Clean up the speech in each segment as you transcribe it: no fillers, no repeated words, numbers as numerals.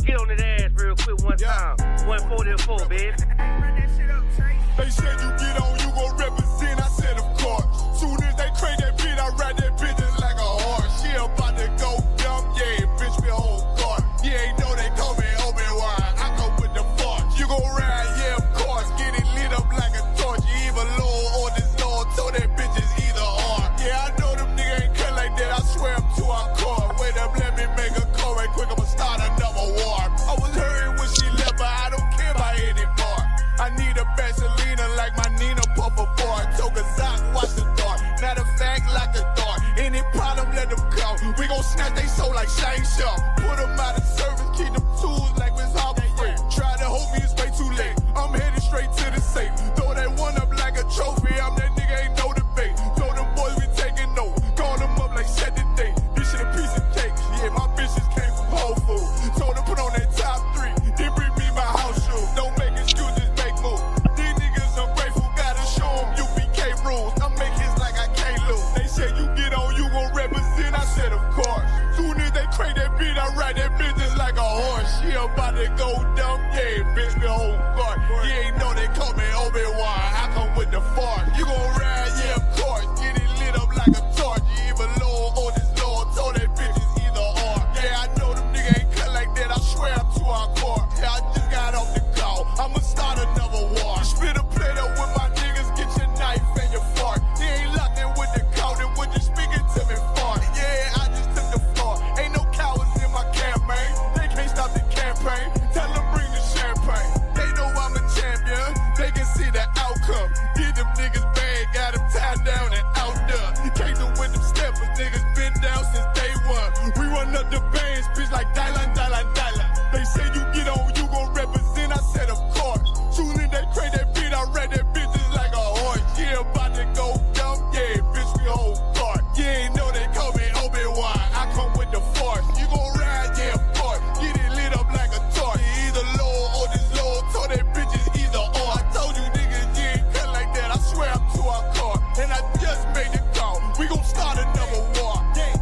get on that ass real quick one time. 144, baby. They said you get on, you gon' represent. I said, of course. Soon as they crank that beat, I ride that bitch just like a horse. She about to go dumb, yeah, bitch, me whole guard. You ain't know they call me Obi-Wan. I come with the force. You gon' ride, yeah, of course. Get it lit up like a torch. You either low or this low, so that bitch is either or. Yeah, I know them niggas ain't cut like that. I swear I'm to our core. Wait up, let me make a call right quick. I'ma start another war. I was hurting when she left, but I don't care about anymore. I need a Vaseline like my Nina Puffer boy. Took a Zoc, watch the door. Matter of fact, lock the door. Any problem, let them come. We gon' snatch they soul like Shane Shaw. Put them out of service, keep them tools like Miss Harper Free. Try to hold me, it's way too late. I'm headed straight to the safe. Throw that one up like a trophy. I'm that nigga, ain't no debate. Told them boys we taking note. Call them up like set the date. This shit a piece of cake. Yeah, my bitches came from Whole Foods. Told them put on that top 3. Then bring me my house shoes. Don't make excuses. These niggas ungrateful, gotta show them UBK rules. I make hits like I can't lose. They said you get on, you gon' represent. I said, of course. Soon as they crank that beat, I ride that bitch just like a horse. She about to go dumb, yeah, bitch, me whole guard. You ain't know they call me Obi-Wan. I come with the force. You gon' ride, yeah, of course. Get it lit up like a torch. You either low or this low, told that bitch is either or. Yeah, I know them niggas ain't cut like that. I swear I'm to our core. Yeah, I just got off the call. I'ma start another war. Spit a plate up with my niggas, get your knife and your fork. He ain't locked in with the count, and when you speaking to me for. Yeah, I just took the floor. Ain't no cowards in my campaign. They can't stop the campaign. Tell them bring the champagne. They know I'm a champion. They can see the outcome. Get them niggas bad, got them tied down and out there. Came to with them steppers, niggas been down since day one. We run up the bands, bitch like Dylan. They say you get on, you gon' represent. I said, of course. Soon as they crank that beat, I ride that bitch just like a horse. Yeah, about to go dumb, yeah, bitch, we whole guard. You ain't know they call me Obi-Wan. I come with the force. You gon' ride, yeah, of course. Get it lit up like a torch. You either low or this low, told that bitch is either or. I told you niggas, you ain't cut like that. I swear I'm to our core. And I just made the call. We gon' start another war. Yeah.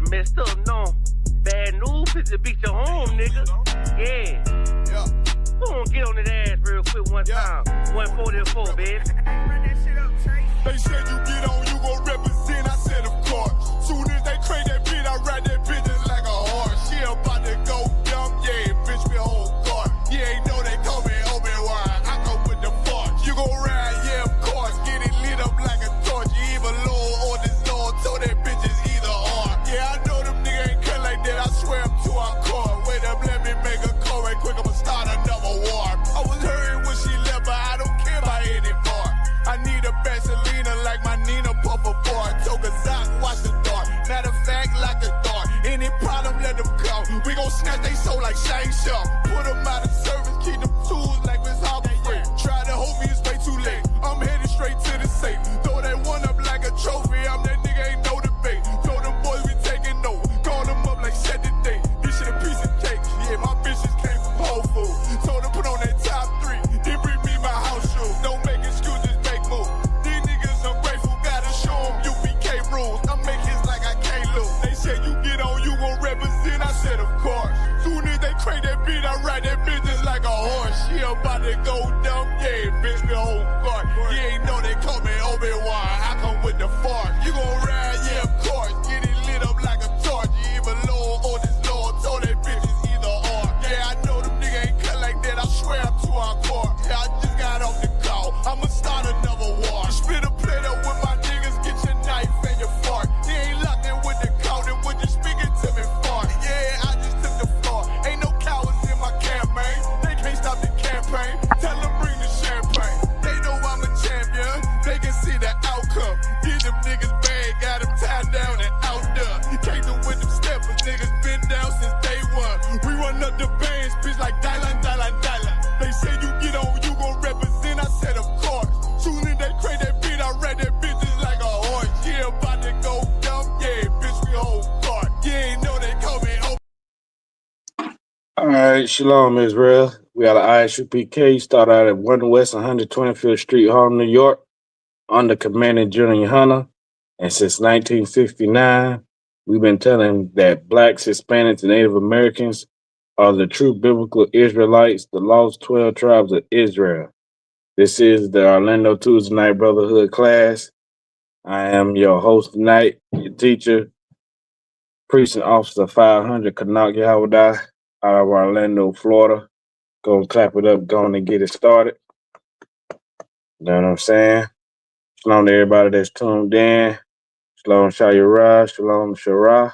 Messed up, no. Bad news is to beat your home, nigga. Yeah. Go on, get on that ass real quick one time. 144, baby. They said you get on, you gon' represent. I said, of course. Soon as they crank that beat, I ride that bitch just like a horse. She about to go dumb, yeah, bitch, me whole guard. You ain't know they call me Obi-Wan. I come with the force. You gon' ride, yeah, of course. Get it lit up like a torch. You either low or this low, so that bitch is either or. Yeah, I know them niggas ain't cut like that. I swear I'm to our core. Wait up, let me make a call right quick. I'ma start another war. I was hurting when she left, but I don't care about anymore. I need a Vaseline like my Nina Puffer boy. Took a Zoc, watch the door. Matter of fact, lock the door. Any problem, let them come. We gon' snatch they soul like Shane Shaw. Put them out of service, keep them tools like Miss Harper Free. Try to hold me, it's way too late. I'm headed straight to the safe. Throw that one up like a trophy. I'm that nigga, ain't no debate. Told them boys we taking note. Call them up like set the date. This shit a piece of cake. Yeah, my bitches came from Whole Foods. Told them put on that top 3. Then bring me my house shoes. Don't make excuses, make moves. These niggas ungrateful, gotta show them UBK rules. I make hits like I can't lose. They said you get on, you gon' represent. I said, of course. Soon as they crank that beat, I ride that bitch just like a horse. She about to go dumb, yeah, bitch, me whole guard. You ain't know they call me Obi-Wan. I come with the force. You gon' ride, yeah, of course. Get it lit up like a torch. You either low or this low, told that bitch is either or. Yeah, I know them niggas ain't cut like that. I swear I'm to our core. Yeah, I just got off the call. I'ma start another war. Spit a plate up with my niggas, get your knife and your fork. He ain't locked in with the count, and when you speaking to me for. Yeah, I just took the floor. Ain't no cowards in my campaign. They can't stop the campaign. Tell them bring the champagne. They know I'm a champion. They can see the outcome. Get them niggas bad, All right, Shalom, Israel. We got an ISUPK, start out at 1 West 125th Street, Harlem, New York, under Commandant General Hunter. And since 1969, we've been telling that Blacks, Hispanics, and Native Americans are the true biblical Israelites, the lost 12 tribes of Israel. This is the Orlando Tuesday Night Brotherhood class. I am your host tonight, your teacher, Precinct Officer 500, Chaanak out of Orlando, Florida. Go and clap it up, go on and get it started. You know what I'm saying? Shalom to everybody that's tuned in. Shalom Shayara, Shalom Shara.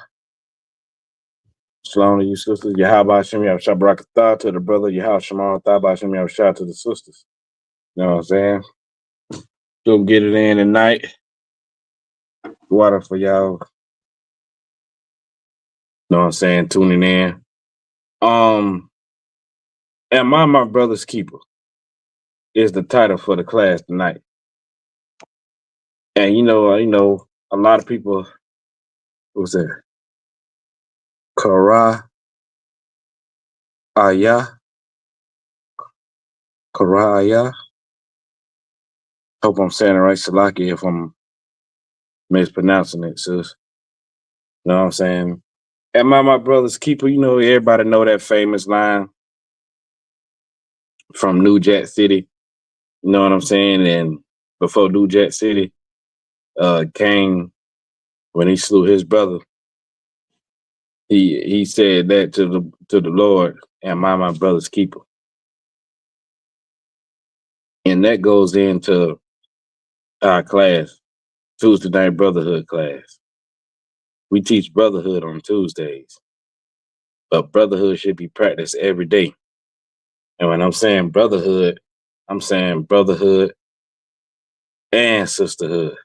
Shalom to you sisters. Yahaba Shem Yahshabrakatah to the brother. Yahab Shemar Thaba Shem Yahshah to the sisters. You know what I'm saying? Go get it in tonight. Water for y'all. You know what I'm saying? Tuning in. Am I my brother's keeper? Is the title for the class tonight. And you know, a lot of people, who's that? Kara Ayah. Hope I'm saying it right, Salaki, if I'm mispronouncing it, sis. You know what I'm saying? Am I my brother's keeper? You know, everybody know that famous line from New Jack City. You know what I'm saying? And before New Jack City, Cain, when he slew his brother, he said that to the Lord, am I my brother's keeper? And that goes into our class, Tuesday Night Brotherhood class. We teach brotherhood on Tuesdays, but brotherhood should be practiced every day. And when I'm saying brotherhood and sisterhood.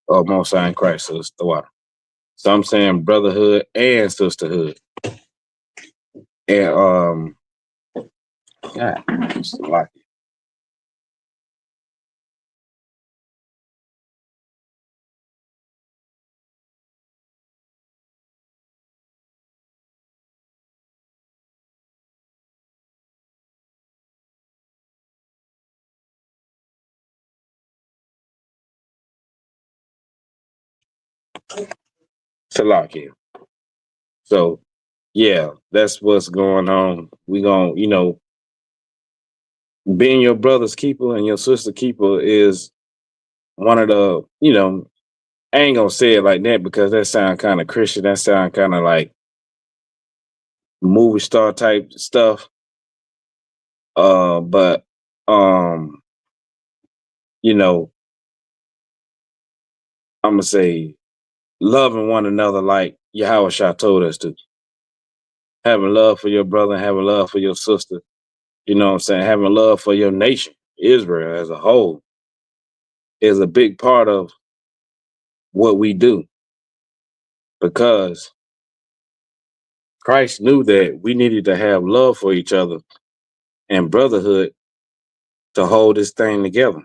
Or Most High in Christ, so it's the water. So I'm saying brotherhood and sisterhood. And God, it's like Salakia. So yeah, that's what's going on. We gonna, being your brother's keeper and your sister keeper is one of the, I ain't gonna say it like that because that sound kind of Christian. That sound kind of like movie star type stuff. But I'm gonna say loving one another like Yahweh Shah told us to. Having love for your brother, having love for your sister, you know what I'm saying? Having love for your nation, Israel as a whole, is a big part of what we do. Because Christ knew that we needed to have love for each other and brotherhood to hold this thing together.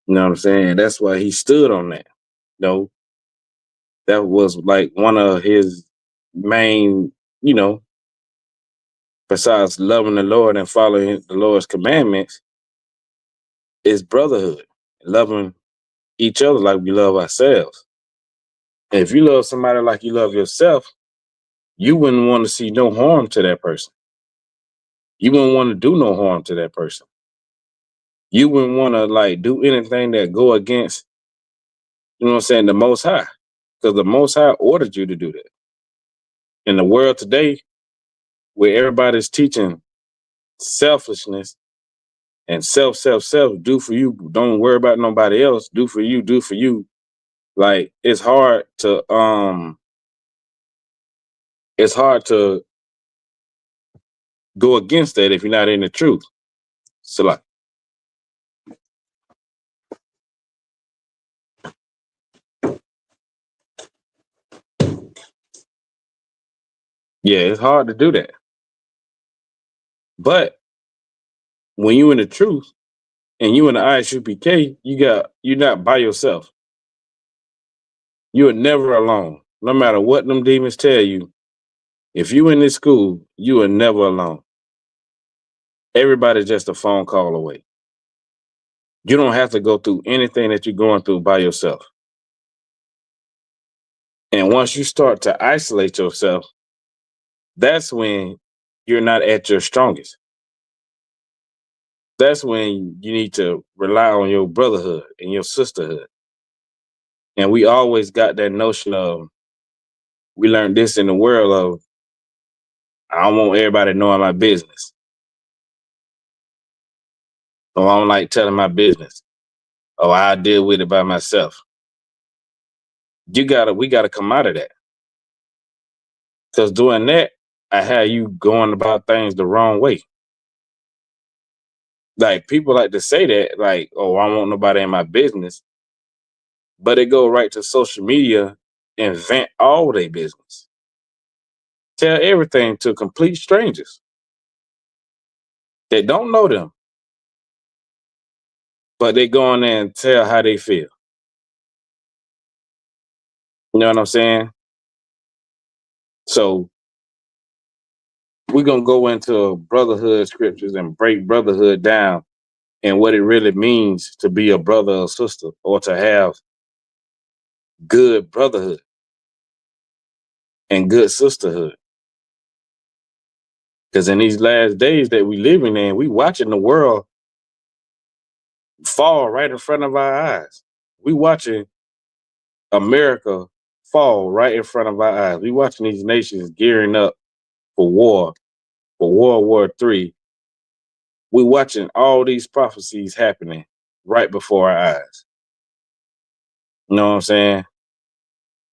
You know what I'm saying? That's why he stood on that. That was like one of his main, besides loving the Lord and following the Lord's commandments, is brotherhood, loving each other like we love ourselves. And if you love somebody like you love yourself, you wouldn't want to see no harm to that person. You wouldn't want to do no harm to that person. You wouldn't want to do anything that go against, the Most High, because the Most High ordered you to do that. In the world today, where everybody's teaching selfishness and self, do for you, don't worry about nobody else, do for you. Like it's hard to go against that if you're not in the truth. So yeah, it's hard to do that. But when you in the truth and you in the ISUPK, you're not by yourself. You are never alone. No matter what them demons tell you, If you in this school, you are never alone. Everybody's just a phone call away. You don't have to go through anything that you're going through by yourself. And once you start to isolate yourself, that's when you're not at your strongest. That's when you need to rely on your brotherhood and your sisterhood. And we always got that notion of, we learned this in the world of, I don't want everybody knowing my business. Or I don't like telling my business. Or I deal with it by myself. We gotta come out of that. Because doing that, I have you going about things the wrong way. Like, people like to say that, like, oh, I don't want nobody in my business. But they go right to social media and vent all their business. Tell everything to complete strangers that don't know them. But they go in there and tell how they feel. You know what I'm saying? So we're gonna go into brotherhood scriptures and break brotherhood down and what it really means to be a brother or sister, or to have good brotherhood and good sisterhood. Because in these last days that we living in, we watching the world fall right in front of our eyes. We watching America fall right in front of our eyes. We watching these nations gearing up for war, for World War III. We watching all these prophecies happening right before our eyes. You know what I'm saying?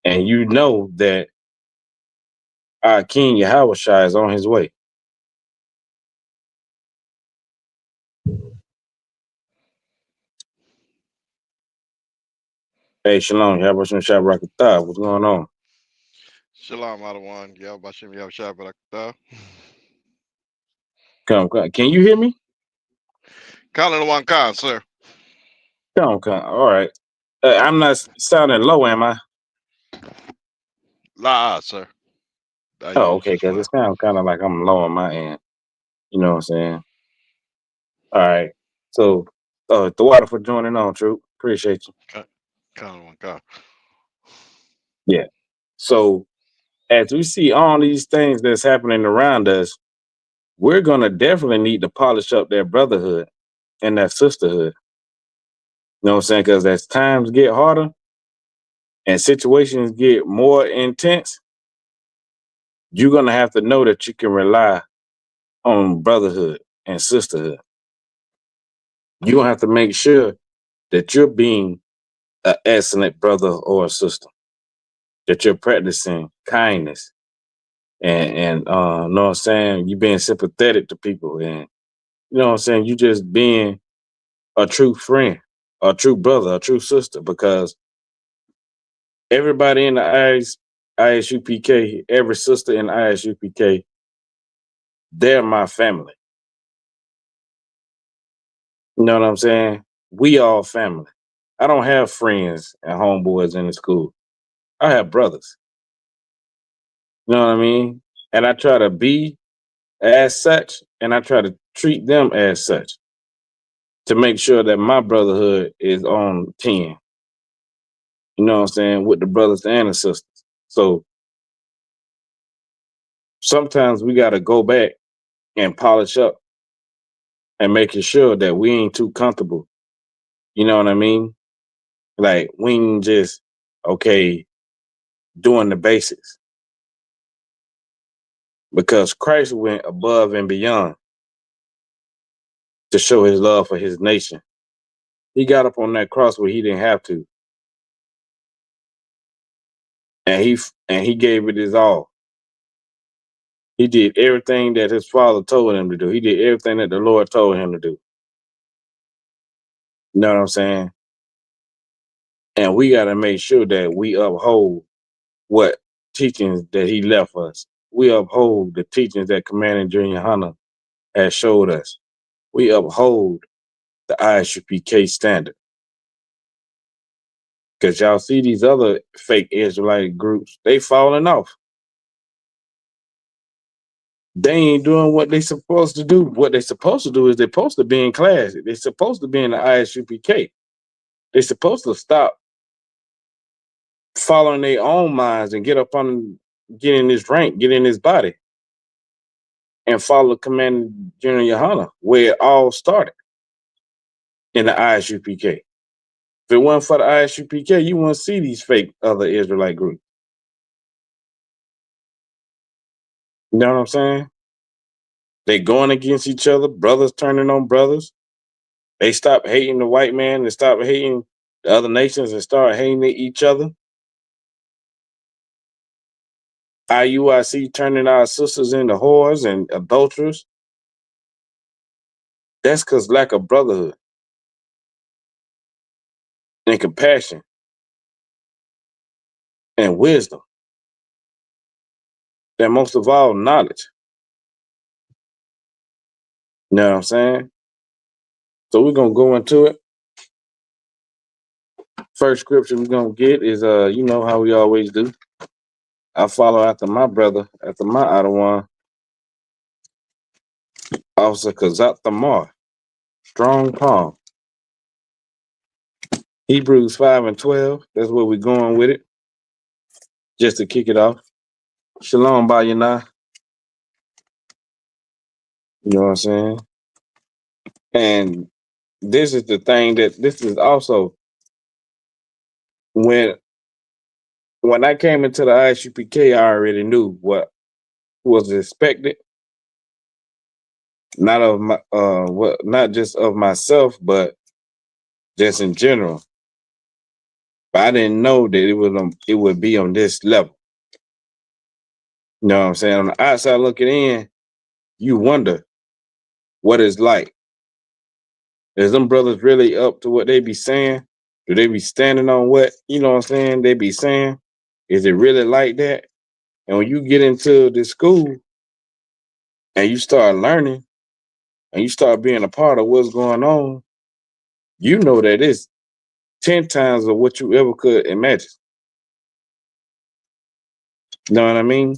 And you know that our King Yahushua is on his way. Hey, Shalom, Yahushua Shabrakatah. What's going on? Shalom, Adawan. Yabashim Yabshabrakta. Come. Can you hear me? Calling one Khan, sir. Come. All right. I'm not sounding low, am I? La, sir. Oh, You okay, just because fine. it sounds kind of like I'm low on my end. You know what I'm saying? All right. So, the water for joining on, Troop. Appreciate you. Calling one Khan. Yeah. So, as we see all these things that's happening around us, we're going to definitely need to polish up that brotherhood and that sisterhood. You know what I'm saying? Because as times get harder and situations get more intense, you're going to have to know that you can rely on brotherhood and sisterhood. You're going to have to make sure that you're being an excellent brother or a sister, that you're practicing kindness and know what I'm saying? You being sympathetic to people, and you know what I'm saying? You just being a true friend, a true brother, a true sister, because everybody in the ISUPK, every sister in the ISUPK, they're my family. You know what I'm saying? We all family. I don't have friends and homeboys in the school. I have brothers. You know what I mean? And I try to be as such, and I try to treat them as such to make sure that my brotherhood is on 10. You know what I'm saying? With the brothers and the sisters. So sometimes we got to go back and polish up and making sure that we ain't too comfortable. You know what I mean? Like, we ain't just, okay, doing the basics. Because Christ went above and beyond to show his love for his nation. He got up on that cross where he didn't have to. And he gave it his all. He did everything that his father told him to do. He did everything that the Lord told him to do. You know what I'm saying? And we got to make sure that we uphold what teachings that he left us. We uphold the teachings that Commander Junior Hunter has showed us. We uphold the ISUPK standard. Because y'all see these other fake Israelite groups, they falling off. They ain't doing what they supposed to do. What they supposed to do is they're supposed to be in class. They're supposed to be in the ISUPK. They're supposed to stop following their own minds and get in this rank, get in this body, and follow Commander General Yohana, where it all started in the ISUPK. If it wasn't for the ISUPK, you wouldn't see these fake other Israelite groups. You know what I'm saying? They going against each other, brothers turning on brothers. They stop hating the white man and stop hating the other nations and start hating each other. IUIC turning our sisters into whores and adulterers. That's because lack of brotherhood and compassion and wisdom. And most of all, knowledge. You know what I'm saying? So we're going to go into it. First scripture we're going to get is, you know how we always do. I follow after my brother, after my Adawan, Officer Kazat Thamar, strong palm. Hebrews 5 and 12. That's where we're going with it. Just to kick it off. Shalom, Bayana. You know what I'm saying? And this is the thing that this is also when I came into the ISUPK, I already knew what was expected. Not of my not just of myself, but just in general. But I didn't know that it would be on this level. You know what I'm saying? On the outside looking in, you wonder what it's like. Is them brothers really up to what they be saying? Do they be standing on what, you know what I'm saying, they be saying? Is it really like that? And when you get into this school and you start learning and you start being a part of what's going on, you know that it's 10 times of what you ever could imagine. You know what I mean?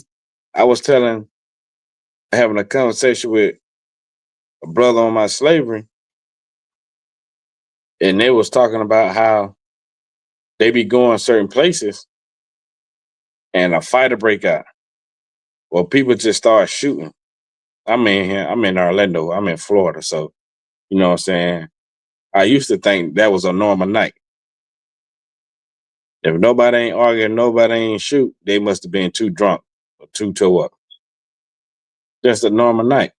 I was having a conversation with a brother on my slavery, and they was talking about how they be going certain places and a fighter break out. Well, people just start shooting. I'm in Orlando, I'm in Florida, so you know what I'm saying? I used to think that was a normal night. If nobody ain't arguing, nobody ain't shoot, they must have been too drunk or too toe up. That's a normal night.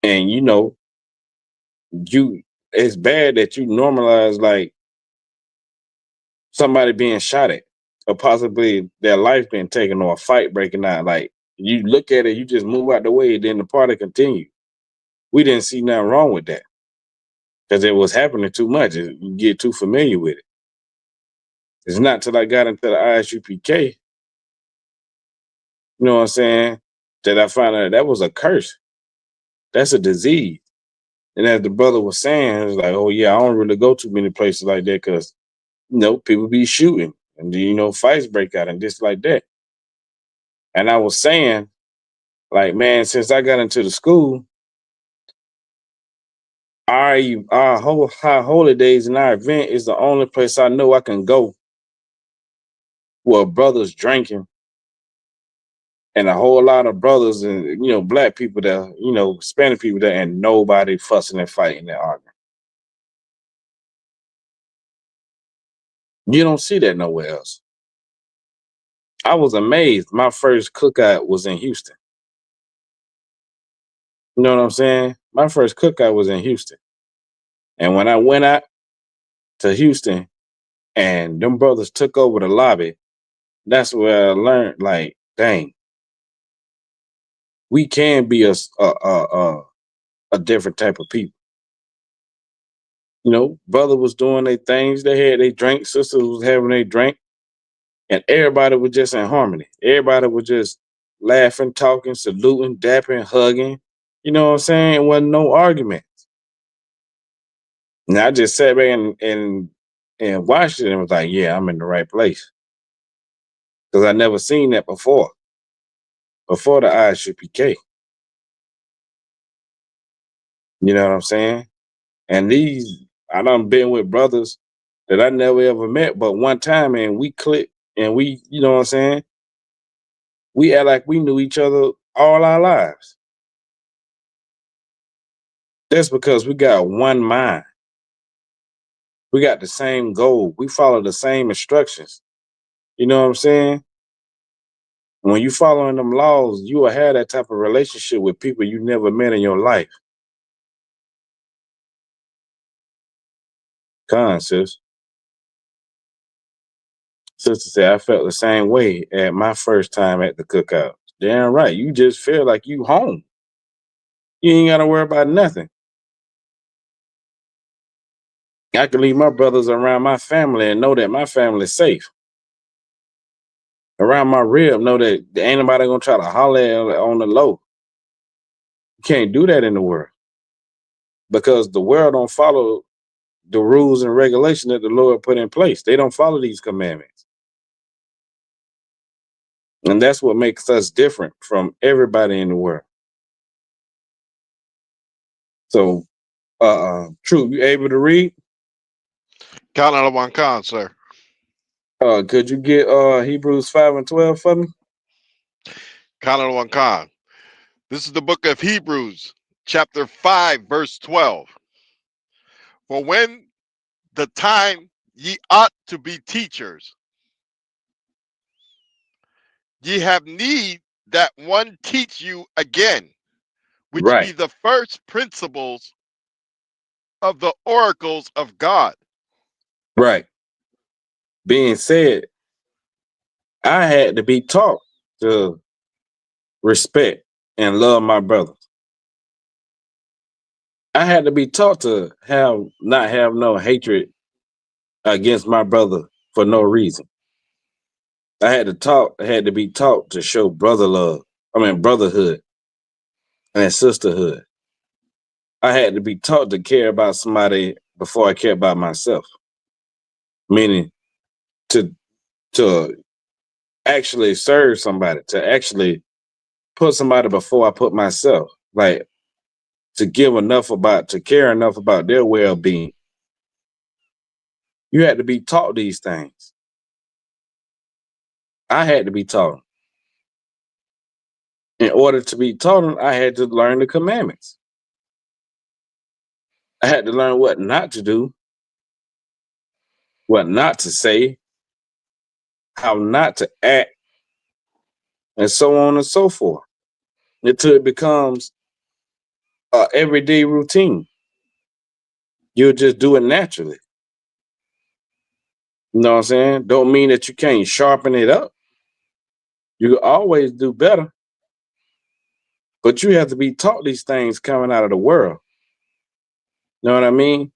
And you know, it's bad that you normalize like somebody being shot at or possibly their life being taken or a fight breaking out. Like you look at it, you just move out the way, then the party continued. We didn't see nothing wrong with that because it was happening too much. You get too familiar with it. It's not till I got into the ISUPK, you know what I'm saying, that I found out that was a curse. That's a disease. And as the brother was saying, it was like, oh yeah, I don't really go too many places like that because, you know, people be shooting and, you know, fights break out and just like that. And I was saying, like, man, since I got into the school, our whole high holidays and our event is the only place I know I can go where brothers drinking and a whole lot of brothers and, you know, black people there, you know, Hispanic people there, and nobody fussing and fighting and arguing. You don't see that nowhere else. I was amazed. My first cookout was in Houston. You know what I'm saying? My first cookout was in Houston. And when I went out to Houston and them brothers took over the lobby, that's where I learned, like, dang, we can be a different type of people. You know, brother was doing their things. They had their drink. Sister was having their drink. And everybody was just in harmony. Everybody was just laughing, talking, saluting, dapping, hugging. You know what I'm saying? It wasn't no argument. And I just sat back and watched it and was like, yeah, I'm in the right place. Because I never seen that before. before the ISUPK. You know what I'm saying? And I done been with brothers that I never ever met, but one time, and we clicked, and we, you know what I'm saying? We act like we knew each other all our lives. That's because we got one mind. We got the same goal. We follow the same instructions. You know what I'm saying? When you following them laws, you will have that type of relationship with people you never met in your life. Sis. Sister said, I felt the same way at my first time at the cookout. Damn right. You just feel like you home. You ain't got to worry about nothing. I can leave my brothers around my family and know that my family's safe. Around my rib, know that there ain't nobody going to try to holler on the low. You can't do that in the world. Because the world don't follow the rules and regulations that the Lord put in place. They don't follow these commandments. And that's what makes us different from everybody in the world. So, True, you able to read? Calendar one con, sir. Could you get Hebrews 5 and 12 for me? Calendar one con. This is the book of Hebrews, chapter 5, verse 12. For when the time ye ought to be teachers, ye have need that one teach you again, which be Right, the first principles of the oracles of God. right. Being said, I had to be taught to respect and love my brothers. I had to be taught to not have no hatred against my brother for no reason. I had to be taught to show brotherhood and sisterhood. I had to be taught to care about somebody before I care about myself. Meaning to actually serve somebody, to actually put somebody before I put myself. Like to care enough about their well-being. You had to be taught these things. I had to be taught. In order to be taught them, I had to learn the commandments. I had to learn what not to do, what not to say, how not to act, and so on and so forth, until it becomes an everyday routine. You'll just do it naturally. You know what I'm saying? Don't mean that you can't sharpen it up. You can always do better. But you have to be taught these things coming out of the world. You know what I mean?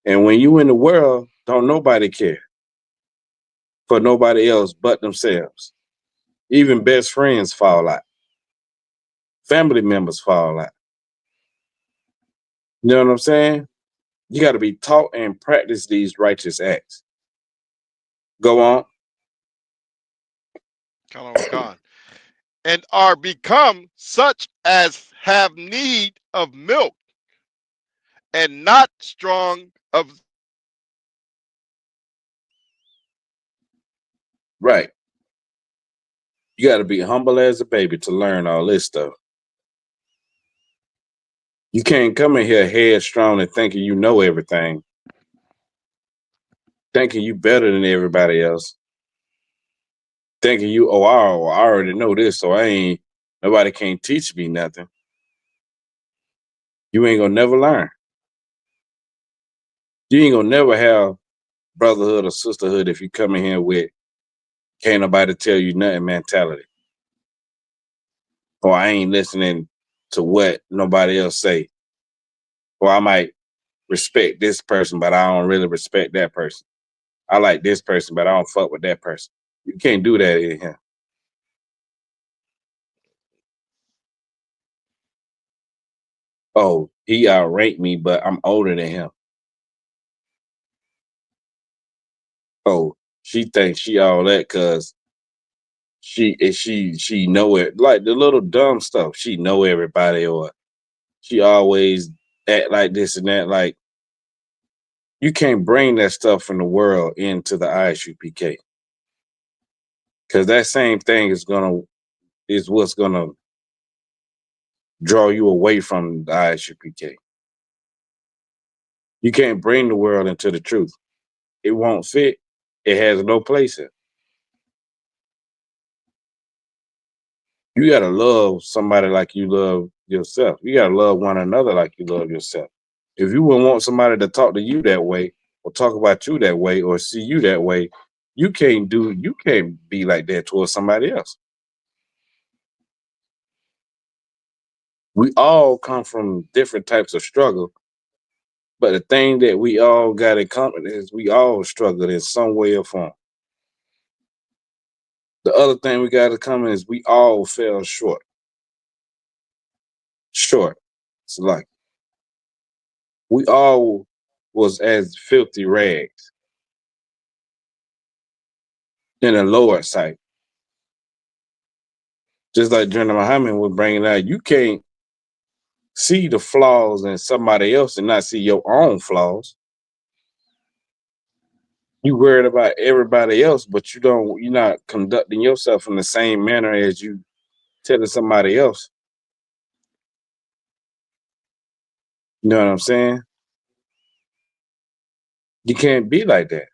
And when you in the world, don't nobody care for nobody else but themselves. Even best friends fall out. Family members fall out. You know what I'm saying? You got to be taught and practice these righteous acts. Go on. Calendar one con. And are become such as have need of milk and not strong of. Right. You got to be humble as a baby to learn all this stuff. You can't come in here headstrong and thinking you know everything, thinking you better than everybody else, thinking I already know this, so nobody can't teach me nothing. You ain't gonna never learn. You ain't gonna never have brotherhood or sisterhood if you come in here with can't nobody tell you nothing mentality. Or I ain't listening to what nobody else say. Or I might respect this person, but I don't really respect that person. I like this person, but I don't fuck with that person. You can't do that in here. Oh, he outranked me, but I'm older than him. Oh, she thinks she all that because she know it, like the little dumb stuff. She know everybody, or she always act like this and that. Like, you can't bring that stuff from the world into the ISUPK, because that same thing is what's gonna draw you away from the ISUPK. You can't bring the world into the truth. It won't fit. It has no place in. You gotta love somebody like you love yourself. You gotta love one another like you love yourself. If you wouldn't want somebody to talk to you that way, or talk about you that way, or see you that way, you can't be like that towards somebody else. We all come from different types of struggle, but the thing that we all got in common is we all struggled in some way or form. The other thing we got in common is we all fell short. Short. It's like we all was as filthy rags in the Lord's sight. Just like General Muhammad was bringing out, you can't see the flaws in somebody else and not see your own flaws. You worried about everybody else, but you're not conducting yourself in the same manner as you telling somebody else. You know what I'm saying? You can't be like that.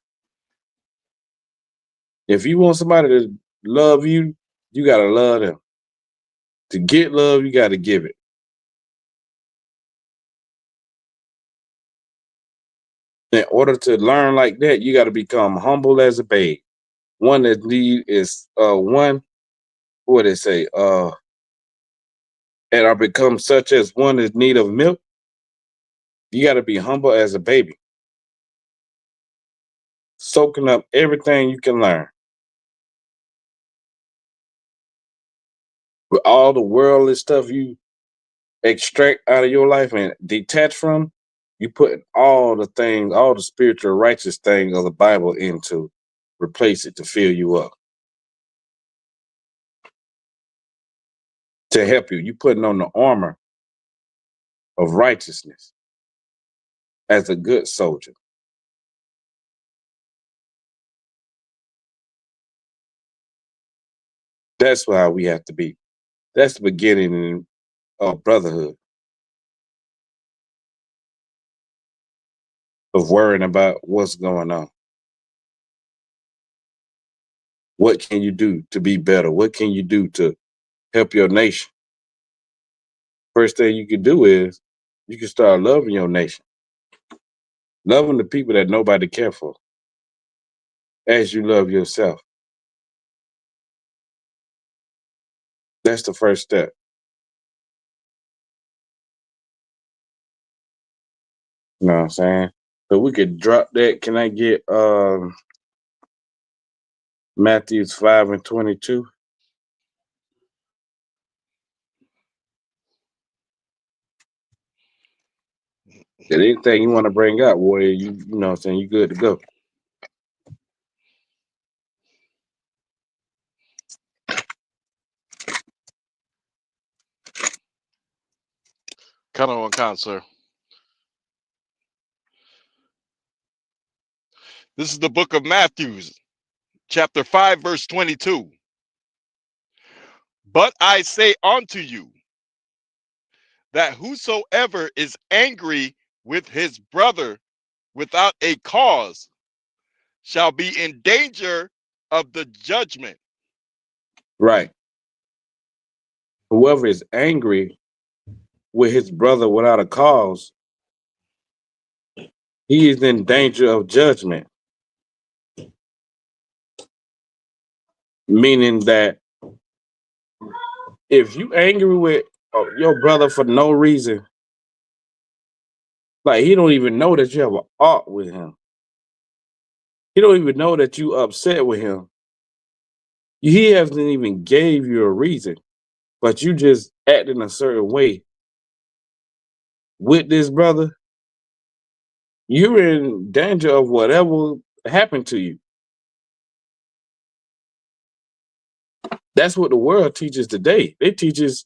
If you want somebody to love you, you gotta love them. To get love, you gotta give it. In order to learn like that, you gotta become humble as a babe. One that need is one, what they say, and I become such as one in need of milk. You gotta be humble as a baby, soaking up everything you can learn. With all the worldly stuff you extract out of your life and detach from, you put all the things, all the spiritual righteous things of the Bible into replace it to fill you up. To help you. You putting on the armor of righteousness as a good soldier. That's how we have to be. That's the beginning of brotherhood. Of worrying about what's going on. What can you do to be better? What can you do to help your nation? First thing you can do is you can start loving your nation. Loving the people that nobody care for. As you love yourself. That's the first step. You know what I'm saying? So we could drop that. Can I get Matthews 5:22? Anything you want to bring up, warrior, you know what I'm saying, you good to go. Chaanak Khan, sir. This is the book of Matthew, chapter 5, verse 22. But I say unto you, that whosoever is angry with his brother without a cause shall be in danger of the judgment. Right. Whoever is angry with his brother without a cause, he is in danger of judgment. Meaning that if you angry with your brother for no reason, like he don't even know that you have an art with him. He don't even know that you upset with him. He hasn't even gave you a reason, but you just acting a certain way with this brother. You're in danger of whatever happened to you. That's what the world teaches today. It teaches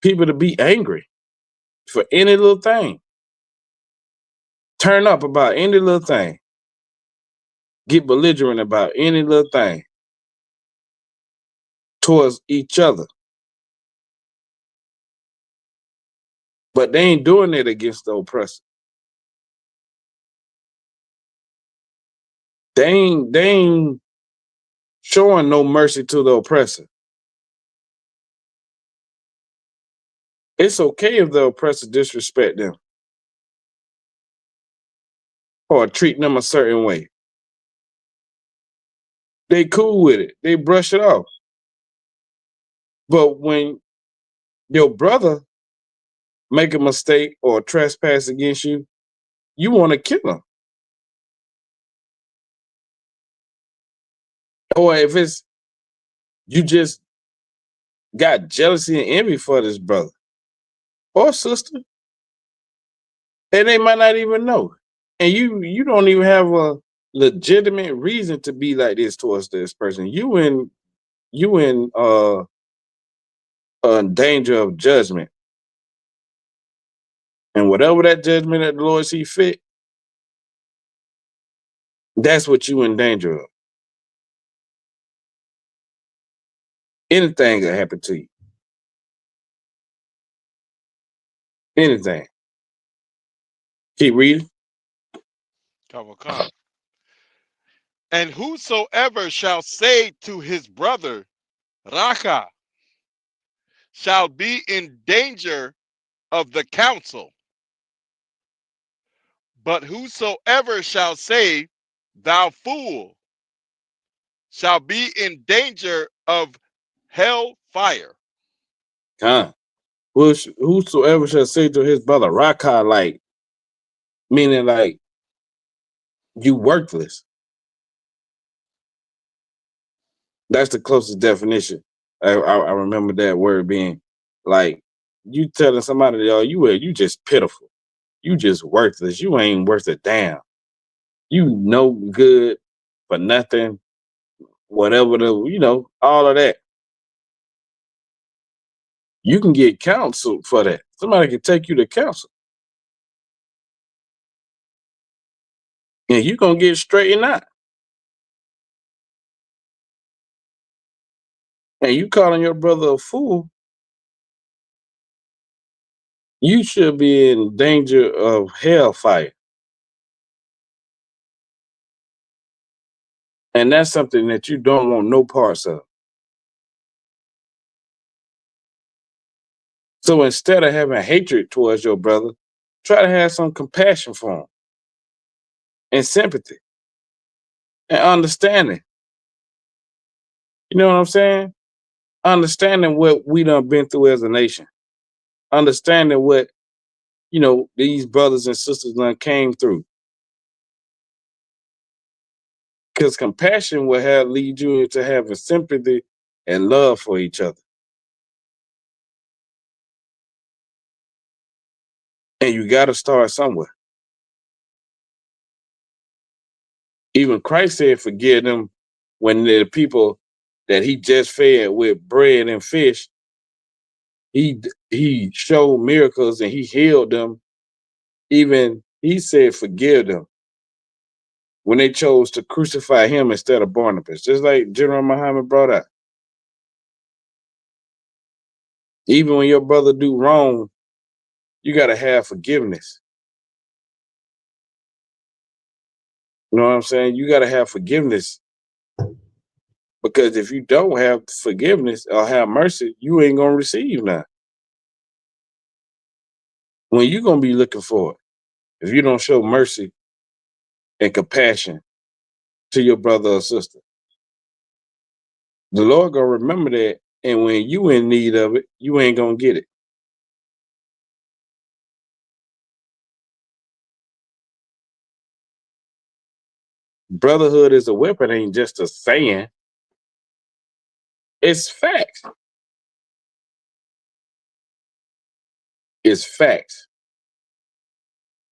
people to be angry for any little thing. Turn up about any little thing. Get belligerent about any little thing towards each other. But they ain't doing it against the oppressor. They ain't showing no mercy to the oppressor. It's okay if the oppressor disrespect them or treat them a certain way. They cool with it. They brush it off. But when your brother make a mistake or trespass against you, you want to kill him. Or if it's you just got jealousy and envy for this brother or sister, and they might not even know. And you don't even have a legitimate reason to be like this towards this person. You in danger of judgment. And whatever that judgment that the Lord see fit, that's what you in danger of. Anything can happen to you. Anything. Keep reading. Khan. And whosoever shall say to his brother, Raka, shall be in danger of the council. But whosoever shall say, thou fool, shall be in danger of hell fire. Khan. Whosoever shall say to his brother, Raka, like, meaning like, you worthless. That's the closest definition. I remember that word being like, you telling somebody, yo, you just pitiful. You just worthless. You ain't worth a damn. You no good for nothing. Whatever all of that. You can get counseled for that. Somebody can take you to counsel. And you're going to get straightened out. And you calling your brother a fool, you should be in danger of hellfire. And that's something that you don't want no parts of. So instead of having hatred towards your brother, try to have some compassion for him and sympathy and understanding. You know what I'm saying? Understanding what we done been through as a nation. Understanding what, these brothers and sisters done came through. Because compassion will lead you into having sympathy and love for each other. And you got to start somewhere. Even Christ said, forgive them when the people that he just fed with bread and fish, he showed miracles and he healed them. Even he said, forgive them when they chose to crucify him instead of Barnabas, just like General Muhammad brought out. Even when your brother do wrong, you got to have forgiveness. You know what I'm saying? You got to have forgiveness. Because if you don't have forgiveness or have mercy, you ain't going to receive none. When you going to be looking for it, if you don't show mercy and compassion to your brother or sister, the Lord going to remember that. And when you in need of it, you ain't going to get it. Brotherhood is a weapon, ain't just a saying. It's facts. It's facts.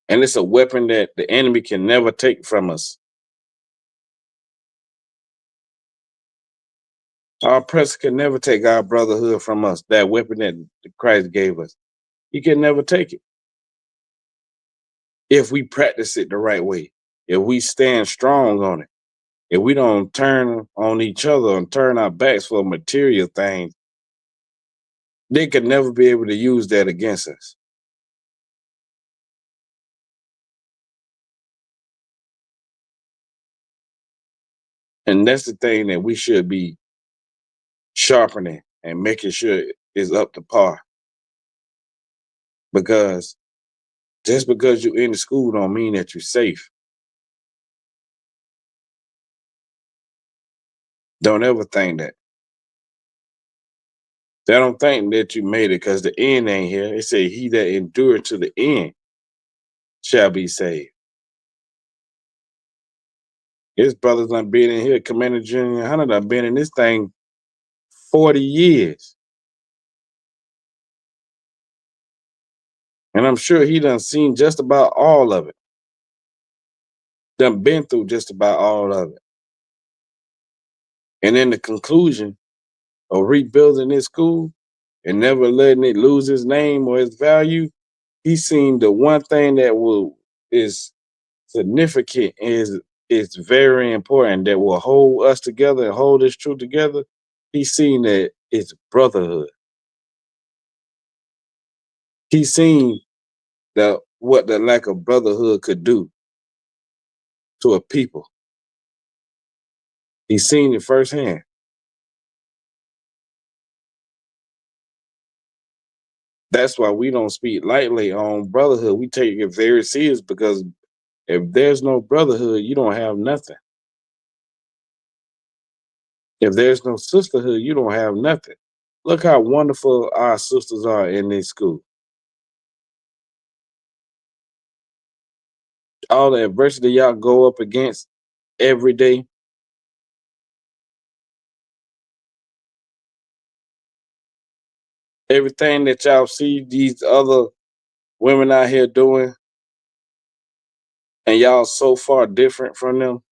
And it's a weapon that the enemy can never take from us. Our oppressor can never take our brotherhood from us, that weapon that Christ gave us. He can never take it. If we practice it the right way, if we stand strong on it, if we don't turn on each other and turn our backs for material things, they could never be able to use that against us. And that's the thing that we should be sharpening and making sure is up to par. Because just because you're in the school don't mean that you're safe. Don't ever think that. They don't think that you made it because the end ain't here. It say he that endured to the end shall be saved. His brothers done been in here, Commander Junior Hunter done been in this thing 40 years. And I'm sure he done seen just about all of it. Done been through just about all of it. And in the conclusion of rebuilding this school and never letting it lose its name or its value, he seen the one thing that is significant, is very important, that will hold us together and hold this truth together. He's seen that it's brotherhood. He's seen what the lack of brotherhood could do to a people. He's seen it firsthand. That's why we don't speak lightly on brotherhood. We take it very serious, because if there's no brotherhood, you don't have nothing. If there's no sisterhood, you don't have nothing. Look how wonderful our sisters are in this school. All the adversity y'all go up against every day. Everything that y'all see these other women out here doing, and y'all so far different from them.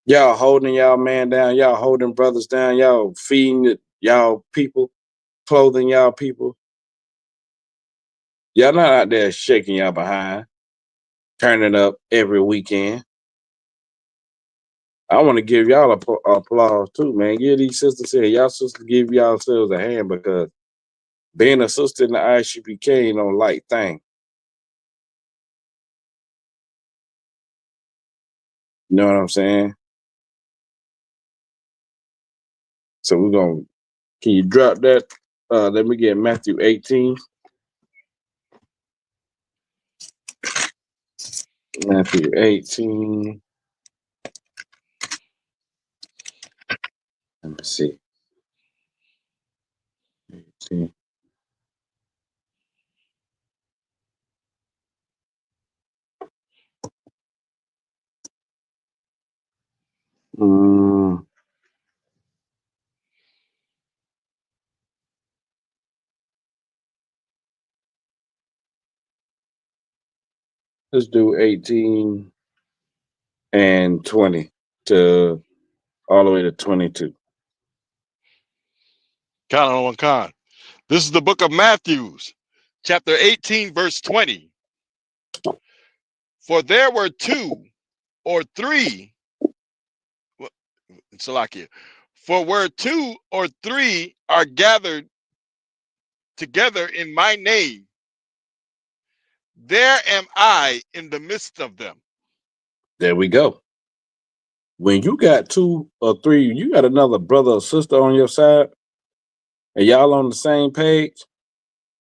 Y'all holding y'all man down, y'all holding brothers down, y'all feeding y'all people, clothing y'all people. Y'all not out there shaking y'all behind, turning up every weekend. I want to give y'all applause too, man. Give these sisters here. Y'all sisters give yourselves a hand, because being a sister in the ISUPK ain't no light thing. You know what I'm saying? So we're going to, can you drop that? Let me get Matthew 18. Matthew 18. Let me see. 18. Let's do 18 and 20 to all the way to 22. Chaanak. This is the book of Matthew, chapter 18, verse 20. For there were two or three, Salakia, for where two or three are gathered together in my name, there am I in the midst of them. There we go. When you got two or three, you got another brother or sister on your side, and y'all on the same page,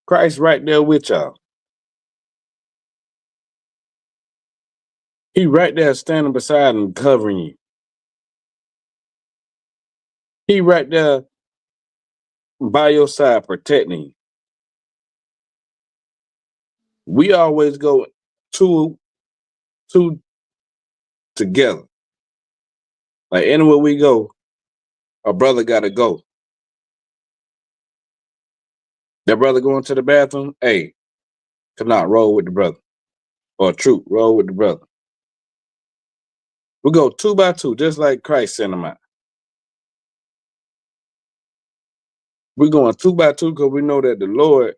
Christ right there with y'all. He right there standing beside and covering you. He right there by your side protecting you. We always go two together. Like anywhere we go, a brother gotta go. That brother going to the bathroom, hey, cannot roll with the brother. Or troop, roll with the brother. We go two by two, just like Christ sent them out. We're going 2 by 2 because we know that the Lord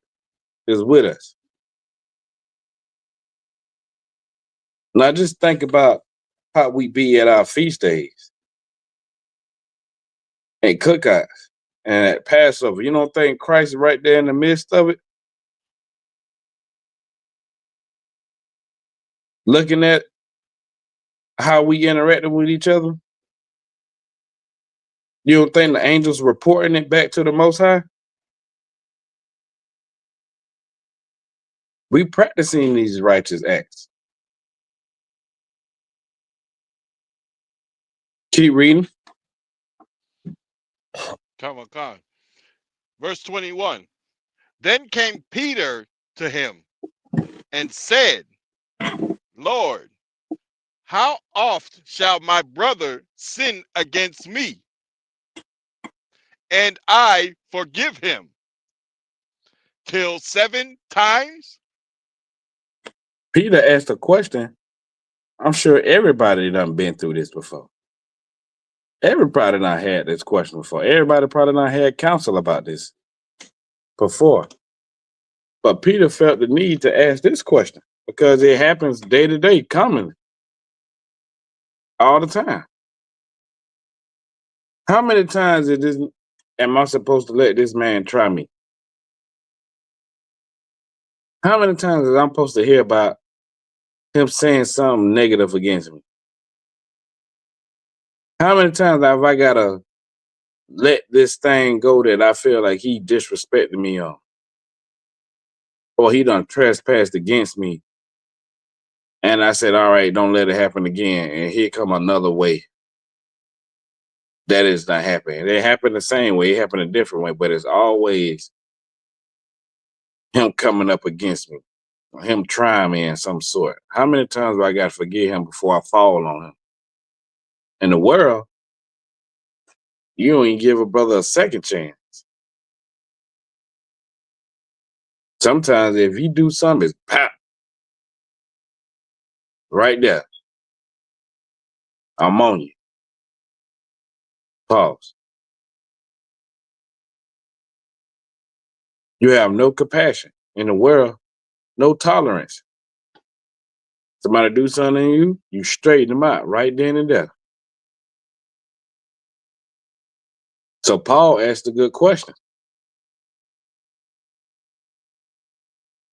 is with us. Now just think about how we be at our feast days and cookouts and at Passover. You don't think Christ is right there in the midst of it? Looking at how we interacted with each other? You don't think the angels reporting it back to the Most High? We practicing these righteous acts. Keep reading. Come on. Verse 21. Then came Peter to him and said, Lord, how oft shall my brother sin against me, and I forgive him? Till 7 times? Peter asked a question. I'm sure everybody done been through this before. Everybody done had this question before. Everybody probably done had counsel about this before. But Peter felt the need to ask this question because it happens day to day, commonly, all the time. How many times am I supposed to let this man try me? How many times am I supposed to hear about him saying something negative against me? How many times have I got to let this thing go that I feel like he disrespected me on? Or he done trespassed against me. And I said, all right, don't let it happen again. And here come another way. That is not happening. It happened the same way. It happened a different way. But it's always him coming up against me. Him trying me in some sort. How many times do I got to forgive him before I fall on him? In the world, you don't even give a brother a second chance. Sometimes if he do something, it's pop. Right there. I'm on you. Pause. You have no compassion. In the world, no tolerance. Somebody do something to you, you straighten them out right then and there. So Paul asked a good question.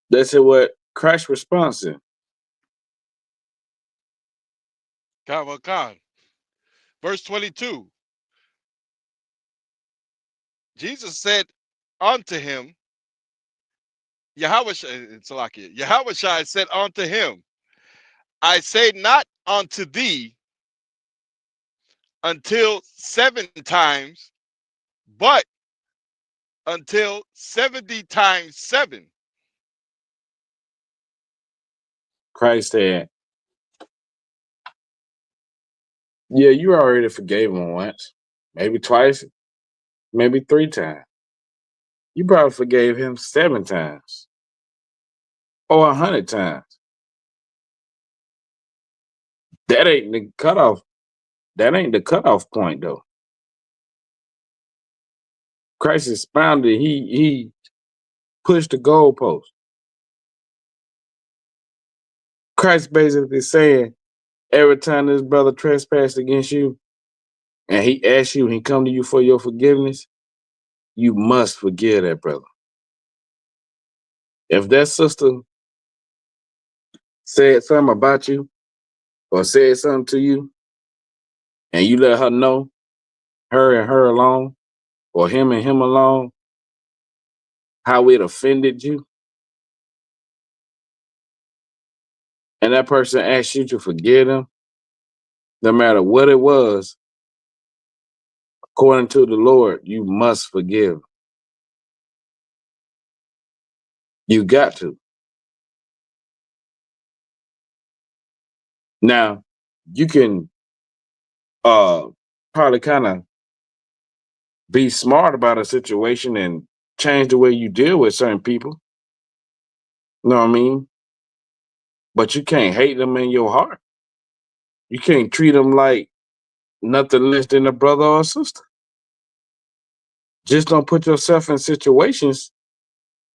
That's what Christ's response is. Come. Verse 22. Jesus said unto him, Yahweh said unto him, I say not unto thee until 7 times, but until 70 times 7. Christ said, yeah, you already forgave him once, maybe twice, maybe 3 times. You probably forgave him 7 times or 100 times. That ain't the cutoff. That ain't the cutoff point, though. Christ expounded. He pushed the goalpost. Christ basically saying, every time this brother trespassed against you, and he asks you, and he come to you for your forgiveness, you must forgive that brother. If that sister said something about you, or said something to you, and you let her know, her and her alone, or him and him alone, how it offended you, and that person asked you to forgive them, no matter what it was, according to the Lord, you must forgive. You got to. Now, you can probably kind of be smart about a situation and change the way you deal with certain people. You know what I mean? But you can't hate them in your heart. You can't treat them like nothing less than a brother or a sister. Just don't put yourself in situations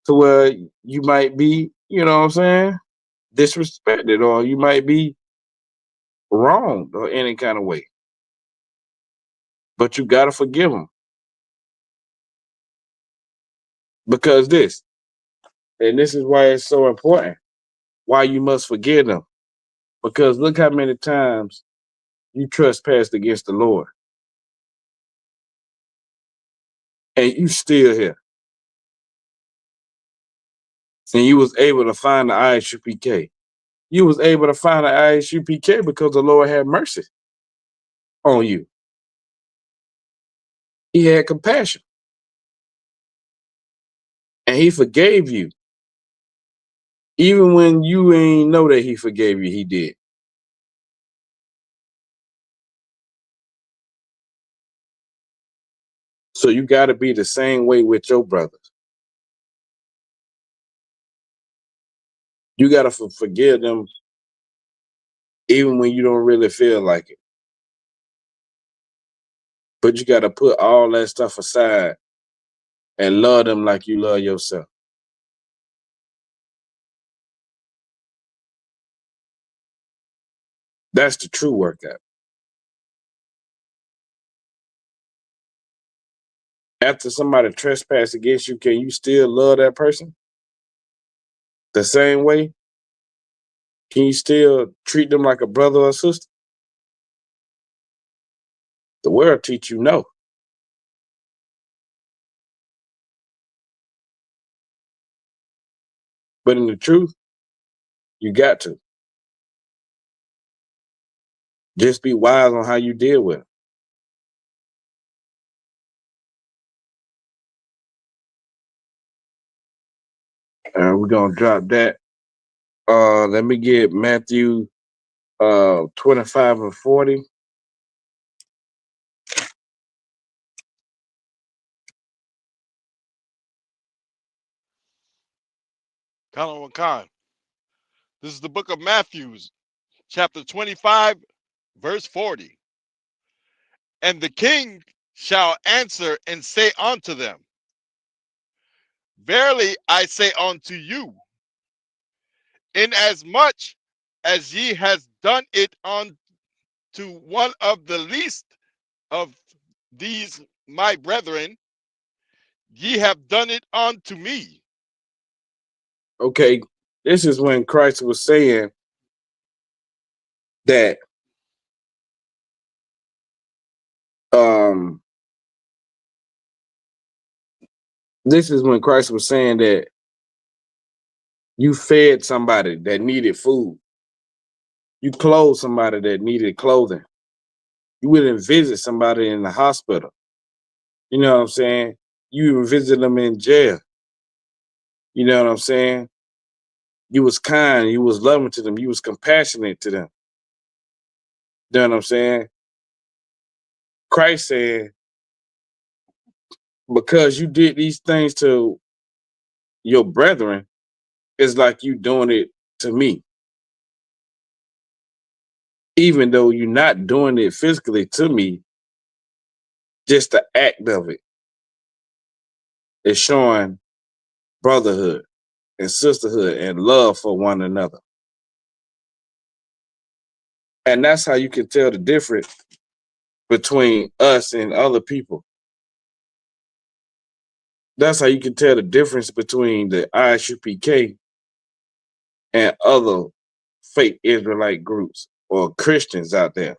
to where you might be, you know what I'm saying, disrespected, or you might be wronged or any kind of way. But you gotta forgive them. Because this, and this is why it's so important, why you must forgive them. Because look how many times you trespassed against the Lord. And you still here. And you was able to find the ISUPK. You was able to find the ISUPK because the Lord had mercy on you. He had compassion. And he forgave you. Even when you ain't know that he forgave you, he did. So you got to be the same way with your brothers. You got to forgive them even when you don't really feel like it. But you got to put all that stuff aside and love them like you love yourself. That's the true workout. After somebody trespass against you, can you still love that person the same way? Can you still treat them like a brother or sister? The world teach you no. But in the truth, you got to. Just be wise on how you deal with it. We're going to drop that. Let me get Matthew 25 and 40. Khan. This is the book of Matthew, chapter 25, verse 40. And the king shall answer and say unto them, Verily I say unto you, inasmuch as ye has done it unto one of the least of these my brethren, ye have done it unto me. Okay, this is when Christ was saying that this is when Christ was saying that you fed somebody that needed food. You clothed somebody that needed clothing. You went and visit somebody in the hospital. You know what I'm saying? You even visit them in jail. You know what I'm saying? You was kind. You was loving to them. You was compassionate to them. You know what I'm saying? Christ said, because you did these things to your brethren, it's like you doing it to me. Even though you're not doing it physically to me, just the act of it is showing brotherhood and sisterhood and love for one another. And that's how you can tell the difference between us and other people. That's how you can tell the difference between the ISUPK and other fake Israelite groups or Christians out there.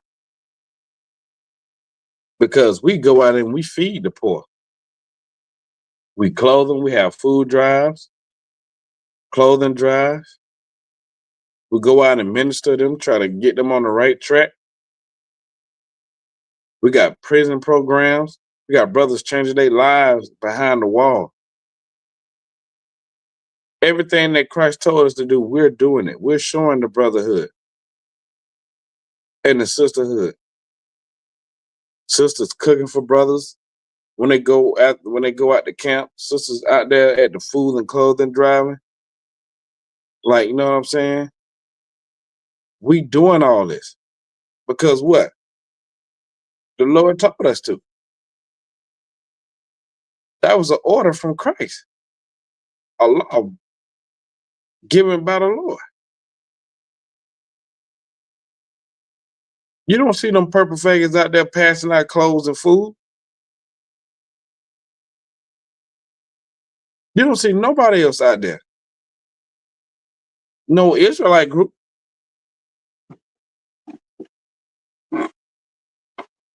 Because we go out and we feed the poor. We clothe them. We have food drives, clothing drives. We go out and minister them, try to get them on the right track. We got prison programs. We got brothers changing their lives behind the wall. Everything that Christ told us to do, we're doing it. We're showing the brotherhood and the sisterhood. Sisters cooking for brothers when they go out to camp. Sisters out there at the food and clothing driving. Like, you know what I'm saying? We doing all this because what? The Lord taught us to. That was an order from Christ, a law given by the Lord. You don't see them purple faggots out there passing out clothes and food. You don't see nobody else out there. No Israelite group.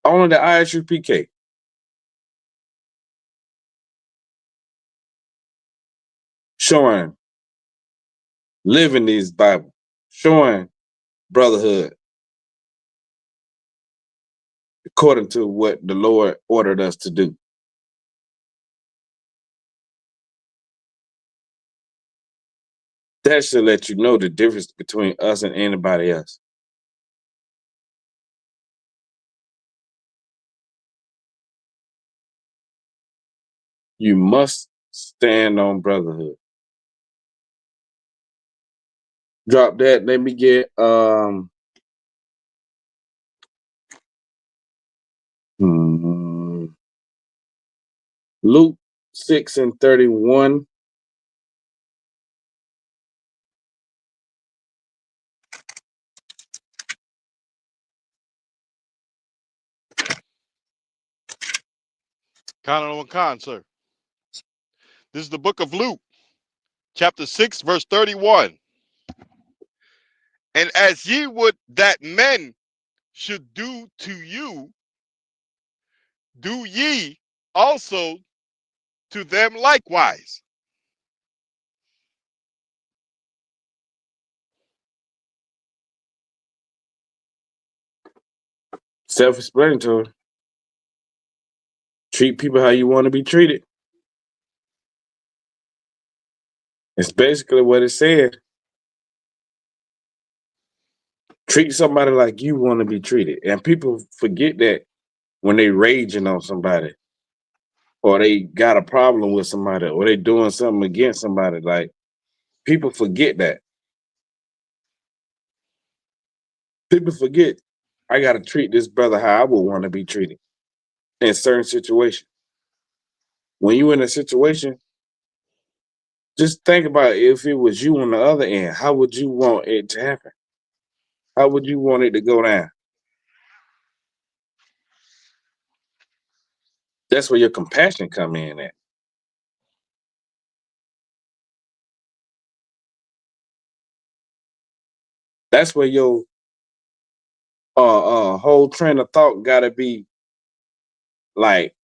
Only the ISUPK. Showing, living these Bible, showing brotherhood according to what the Lord ordered us to do. That should let you know the difference between us and anybody else. You must stand on brotherhood. Drop that. Let me get Luke 6:31. Khan, sir. This is the book of Luke, chapter 6, verse 31. And as ye would that men should do to you, do ye also to them likewise. Self-explanatory. Treat people how you want to be treated. It's basically what it said. Treat somebody like you want to be treated. And people forget that when they raging on somebody, or they got a problem with somebody, or they doing something against somebody. Like, people forget that. People forget, I got to treat this brother how I would want to be treated in certain situations. When you in a situation, just think about if it was you on the other end, how would you want it to happen? How would you want it to go down? That's where your compassion come in at. That's where your whole train of thought gotta be like,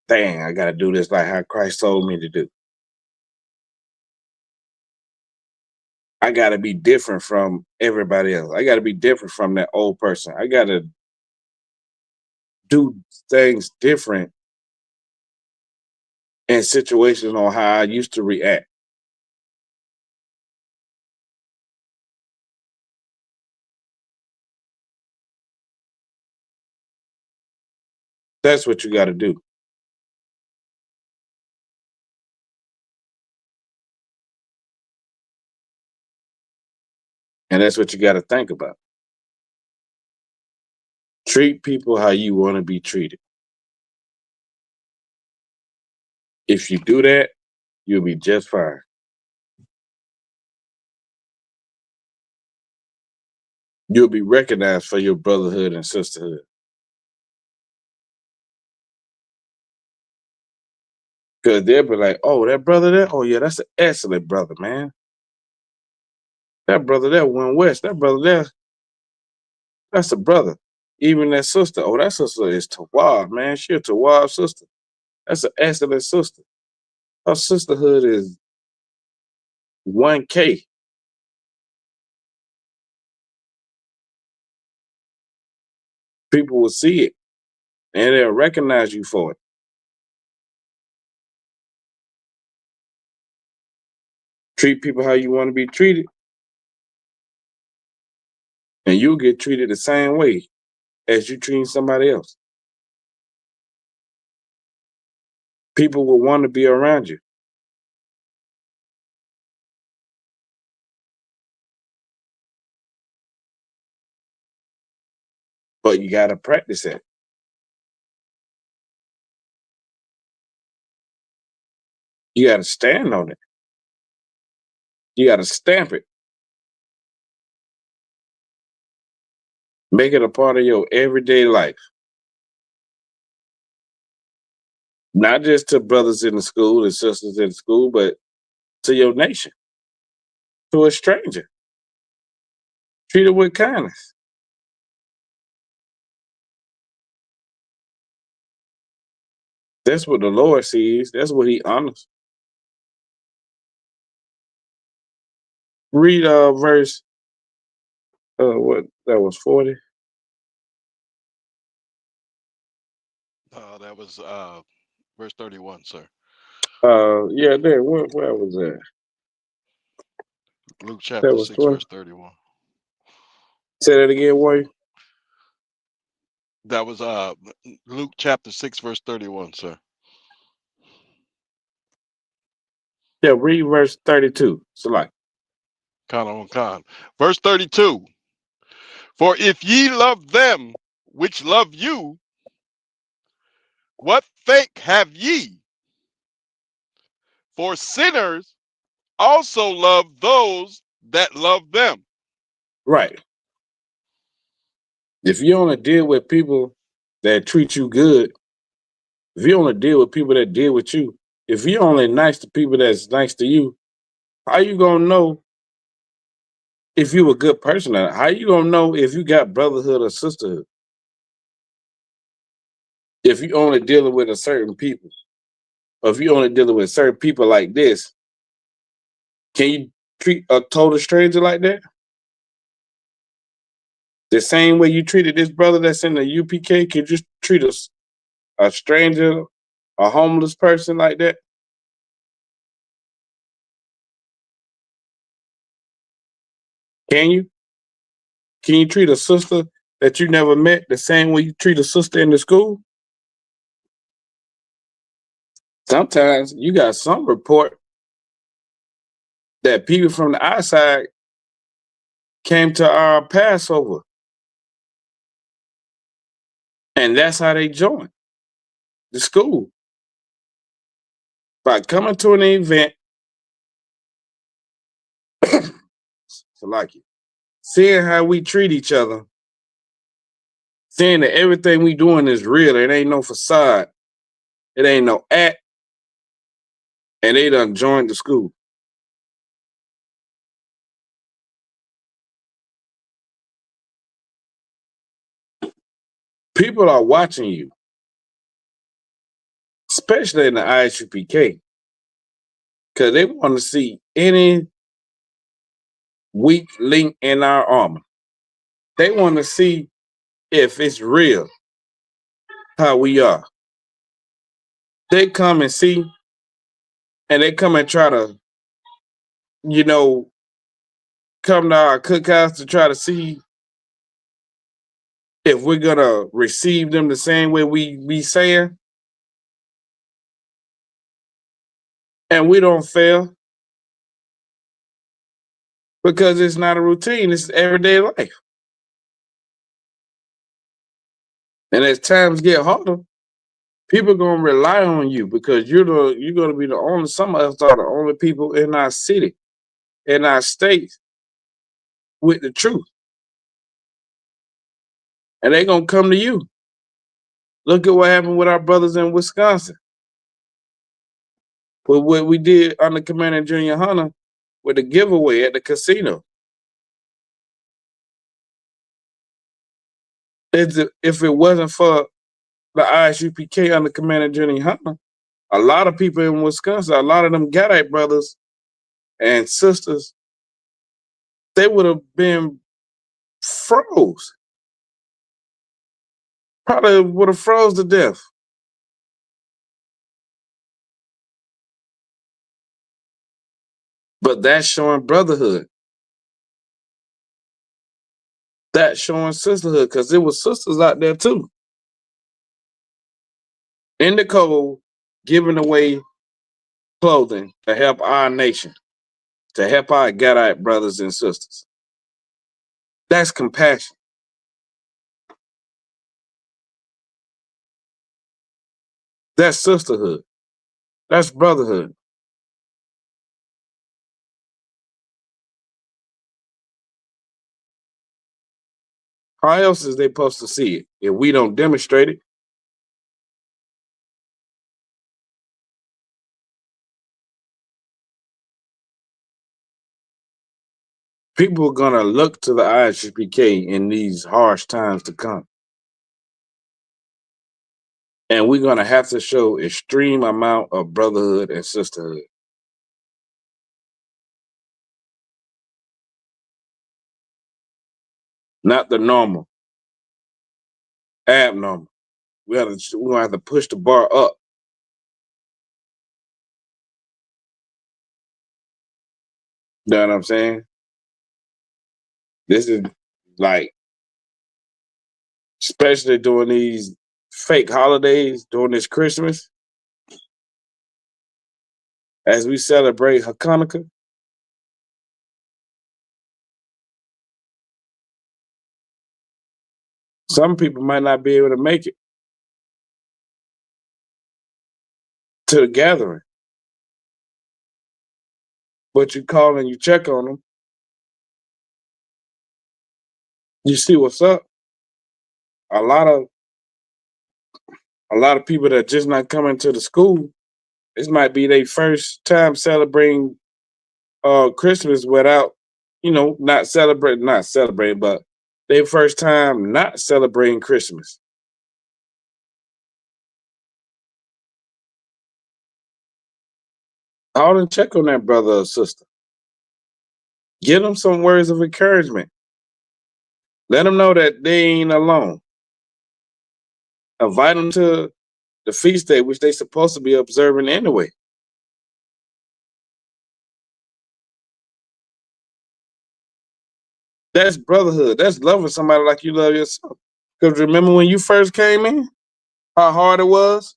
dang, I gotta do this like how Christ told me to do. I gotta be different from everybody else. I gotta be different from that old person. I gotta do things different in situations on how I used to react. That's what you gotta do. And that's what you gotta think about. Treat people how you want to be treated. If you do that, you'll be just fine. You'll be recognized for your brotherhood and sisterhood. Because they'll be like, oh, that brother there? Oh, yeah, that's an excellent brother, man. That brother there went west. That brother there, that's a brother. Even that sister, oh, that sister is Tawab, man. She a Tawab sister. That's an excellent sister. Her sisterhood is 1K. People will see it, and they'll recognize you for it. Treat people how you want to be treated, and you'll get treated the same way as you treat somebody else. People will want to be around you. But you got to practice it. You got to stand on it. You got to stamp it. Make it a part of your everyday life. Not just to brothers in the school and sisters in the school, but to your nation, to a stranger. Treat it with kindness. That's what the Lord sees. That's what he honors. Read verse, what, that was 40? That was verse 31, sir. Yeah, there, where was that? Luke That chapter was 6, 20. verse 31. Say that again, Wayne. That was Luke chapter 6, verse 31, sir. Yeah, read verse 32. So like, Con. Verse 32. For if ye love them which love you, what thank have ye? For sinners also love those that love them. right. If you only deal with people that treat you good, if you only deal with people that deal with you, if you only nice to people that's nice to you, how you gonna know if you a good person or not? How you gonna know if you got brotherhood or sisterhood? If you only dealing with a certain people, or if you only dealing with certain people like this, can you treat a total stranger like that? The same way you treated this brother that's in the UPK, could you treat a stranger, a homeless person like that? Can you? Can you treat a sister that you never met the same way you treat a sister in the school? Sometimes you got some report that people from the outside came to our Passover, and that's how they joined the school by coming to an event, so like it, seeing how we treat each other, seeing that everything we doing is real. It ain't no facade. It ain't no act, and they done joined the school. People are watching you, especially in the ISUPK, because they want to see any weak link in our armor. They want to see if it's real how we are. They come and see, and they come and try to, you know, come to our cookhouse to try to see if we're gonna receive them the same way we be saying, and we don't fail because it's not a routine. It's everyday life. And as times get harder, people gonna rely on you because you're gonna be the only. Some of us are the only people in our city, in our state, with the truth, and they gonna come to you. Look at what happened with our brothers in Wisconsin. With what we did under Commander Junior Hunter with the giveaway at the casino. If it wasn't for the ISUPK under Commander Junior Hunter, a lot of people in Wisconsin, a lot of them Gadite brothers and sisters, they would have been froze. Probably would have froze to death. But that's showing brotherhood. That's showing sisterhood because there was sisters out there too. In the cold, giving away clothing to help our nation, to help our Gadite brothers and sisters. That's compassion. That's sisterhood. That's brotherhood. How else is they supposed to see it if we don't demonstrate it? People are gonna look to the ISUPK in these harsh times to come. And we're gonna have to show extreme amount of brotherhood and sisterhood. Not the normal, abnormal. We're gonna have to push the bar up. You know what I'm saying? This is like, especially during these fake holidays, during this Christmas, as we celebrate Hanukkah. Some people might not be able to make it to the gathering, but you call and you check on them. You see what's up. A lot of people that just not coming to the school. This might be their first time celebrating Christmas without, not celebrating, but their first time not celebrating Christmas. Call and check on that brother or sister. Give them some words of encouragement. Let them know that they ain't alone. Invite them to the feast day, which they're supposed to be observing anyway. That's brotherhood. That's loving somebody like you love yourself. Because remember when you first came in, how hard it was?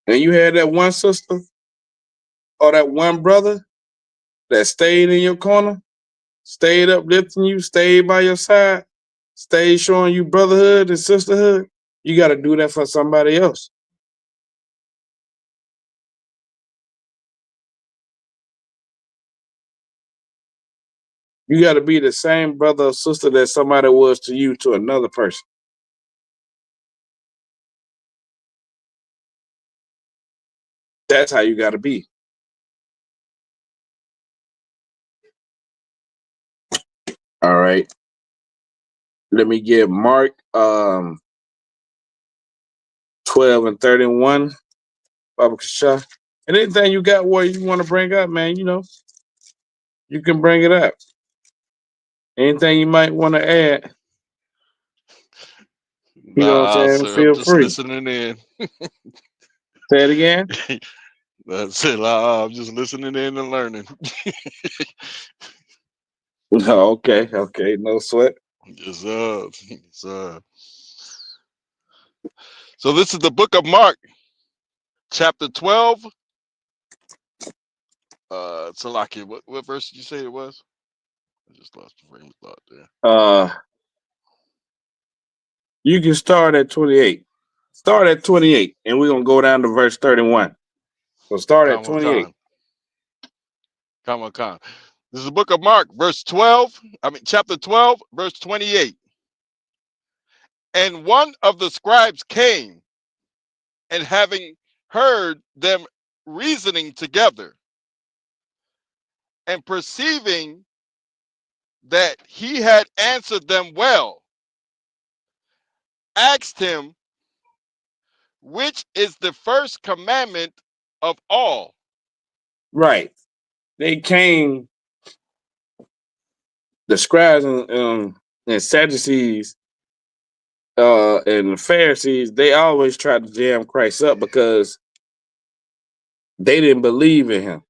And you had that one sister or that one brother that stayed in your corner, stayed uplifting you, stayed by your side, stayed showing you brotherhood and sisterhood. You got to do that for somebody else. You got to be the same brother or sister that somebody was to you to another person. That's how you got to be. All right. Let me give Mark 12 and 31. Baba Kasha. And anything you got where you want to bring up, man, you can bring it up. Anything you might want to add, you know what I'm saying? Sir, I'm Feel just free. listening in. Say it again. That's it. I'm just listening in and learning. Okay, no sweat. Yes, sir. Yes, sir. So this is the book of Mark, chapter 12. Salaki, what verse did you say it was? I just lost the frame of thought there. You can start at 28. Start at 28, and we're gonna go down to verse 31. So start at 28. Come on. This is the book of Mark, chapter 12, verse 28. And one of the scribes came, and having heard them reasoning together, and perceiving that he had answered them well, asked him, which is the first commandment of all? Right. They came, the scribes and Sadducees and the Pharisees, they always tried to jam Christ up because they didn't believe in him.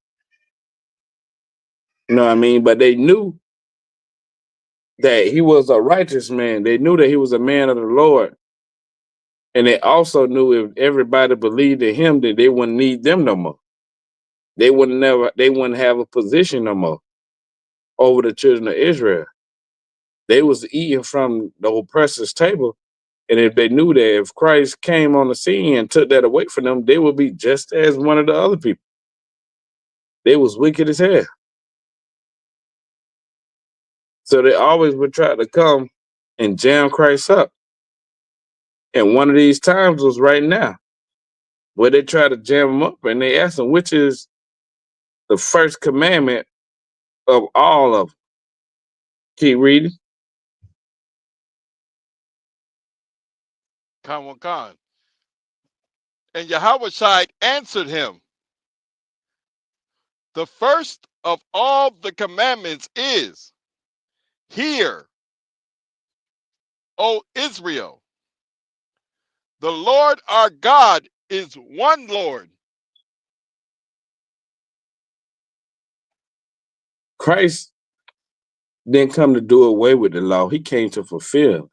You know what I mean? But they knew that he was a righteous man. They knew that he was a man of the Lord. And they also knew if everybody believed in him, that they wouldn't need them no more. They wouldn't have a position no more over the children of Israel. They was eating from the oppressor's table. And if they knew that if Christ came on the scene and took that away from them, they would be just as one of the other people. They was wicked as hell. So they always would try to come and jam Christ up. And one of these times was right now, where they try to jam him up and they asked him, which is the first commandment of all of them. Keep reading. Khan. And Yahweh answered him, the first of all the commandments is, hear, O Israel, the Lord our God is one Lord. Christ didn't come to do away with the law. He came to fulfill.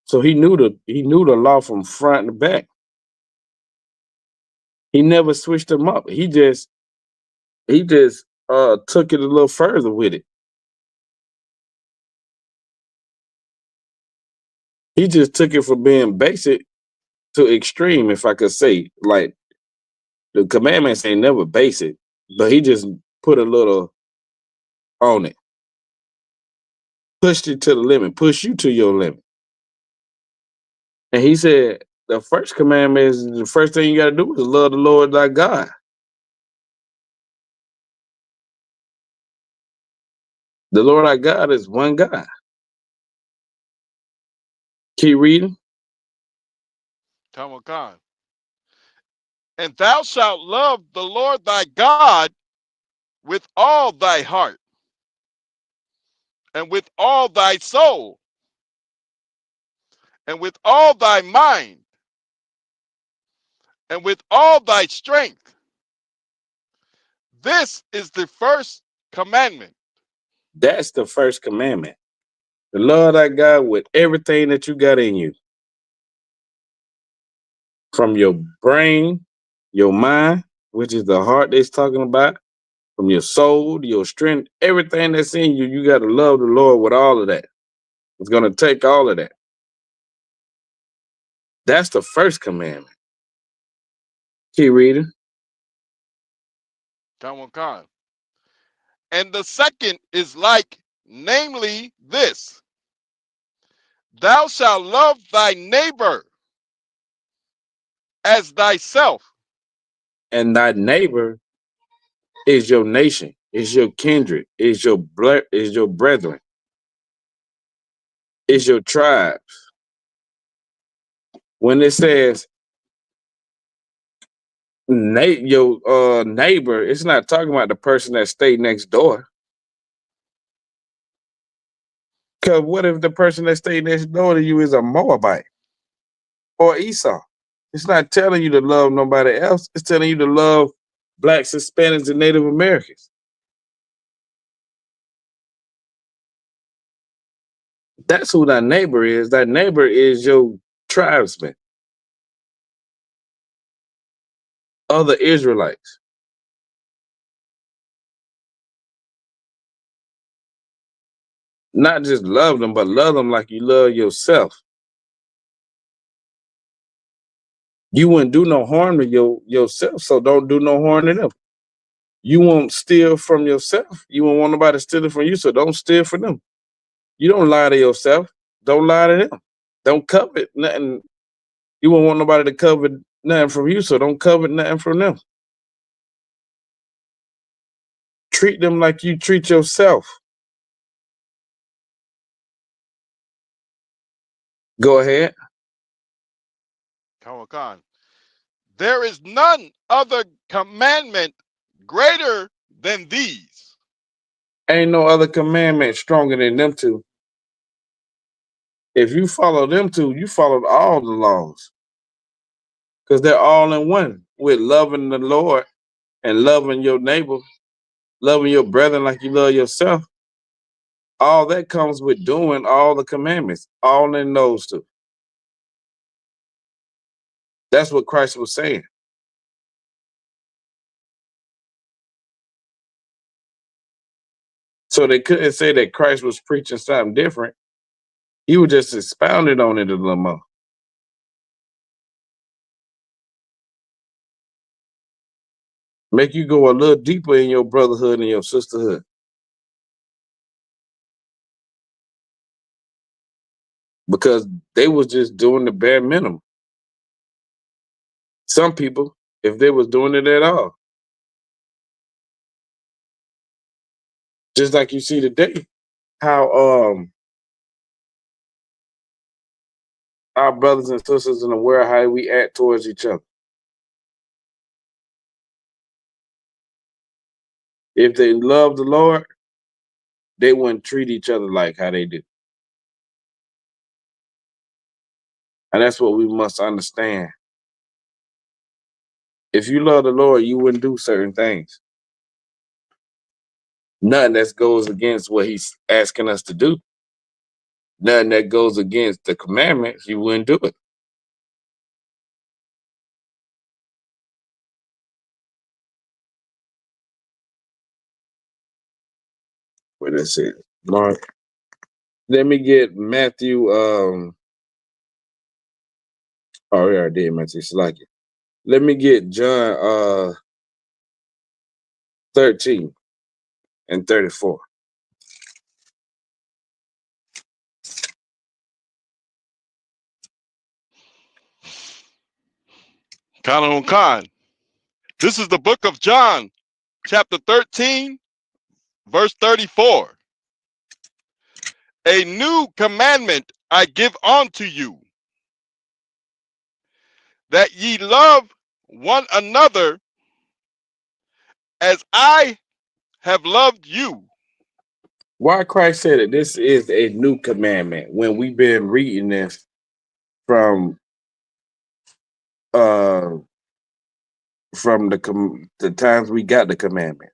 So he knew the law from front to back. He never switched them up. He just took it a little further with it. He just took it from being basic to extreme, if I could say. Like the commandments ain't never basic, but he just put a little on it. Pushed it to the limit, push you to your limit. And he said, the first commandment is the first thing you got to do is love the Lord thy God. The Lord our God is one God. Keep reading. Khan. And thou shalt love the Lord thy God with all thy heart, and with all thy soul, and with all thy mind, and with all thy strength. This is the first commandment. That's the first commandment. The Lord thy God with everything that you got in you. From your brain, your mind, which is the heart that's talking about, from your soul, your strength, everything that's in you, you got to love the Lord with all of that. It's going to take all of that. That's the first commandment. Keep reading. Khan. And the second is like, namely this: thou shalt love thy neighbor as thyself. And thy neighbor is your nation, is your kindred, is your brethren, is your tribes. When it says your neighbor, it's not talking about the person that stayed next door. Because what if the person that stayed next door to you is a Moabite or Esau? It's not telling you to love nobody else. It's telling you to love Blacks, Hispanics, and Native Americans. That's who that neighbor is. That neighbor is your tribesman, other Israelites. Not just love them, but love them like you love yourself. You wouldn't do no harm to yourself, so don't do no harm to them. You won't steal from yourself. You won't want nobody to steal it from you, so don't steal from them. You don't lie to yourself. Don't lie to them. Don't covet nothing. You won't want nobody to covet nothing from you, so don't covet nothing from them. Treat them like you treat yourself. Go ahead. Khan. There is none other commandment greater than these. Ain't no other commandment stronger than them two. If you follow them two, you followed all the laws. Because they're all in one with loving the Lord and loving your neighbor, loving your brethren like you love yourself. All that comes with doing all the commandments, all in those two. That's what Christ was saying. So they couldn't say that Christ was preaching something different. He was just expounding on it a little more. Make you go a little deeper in your brotherhood and your sisterhood. because they was just doing the bare minimum. Some people, if they was doing it at all, just like you see today, how our brothers and sisters in the world, how we act towards each other. If they love the Lord, they wouldn't treat each other like how they do. And that's what we must understand. If you love the Lord, you wouldn't do certain things. Nothing that goes against what he's asking us to do. Nothing that goes against the commandments, you wouldn't do it. What is it? Mark. Let me get Matthew. Oh, we already did Matthew. Like it. Let me get John 13 and 34. Khan. This is the book of John, chapter 13, verse 34. A new commandment I give unto you, that ye love one another as I have loved you. Why Christ said that this is a new commandment when we've been reading this from the times we got the commandment.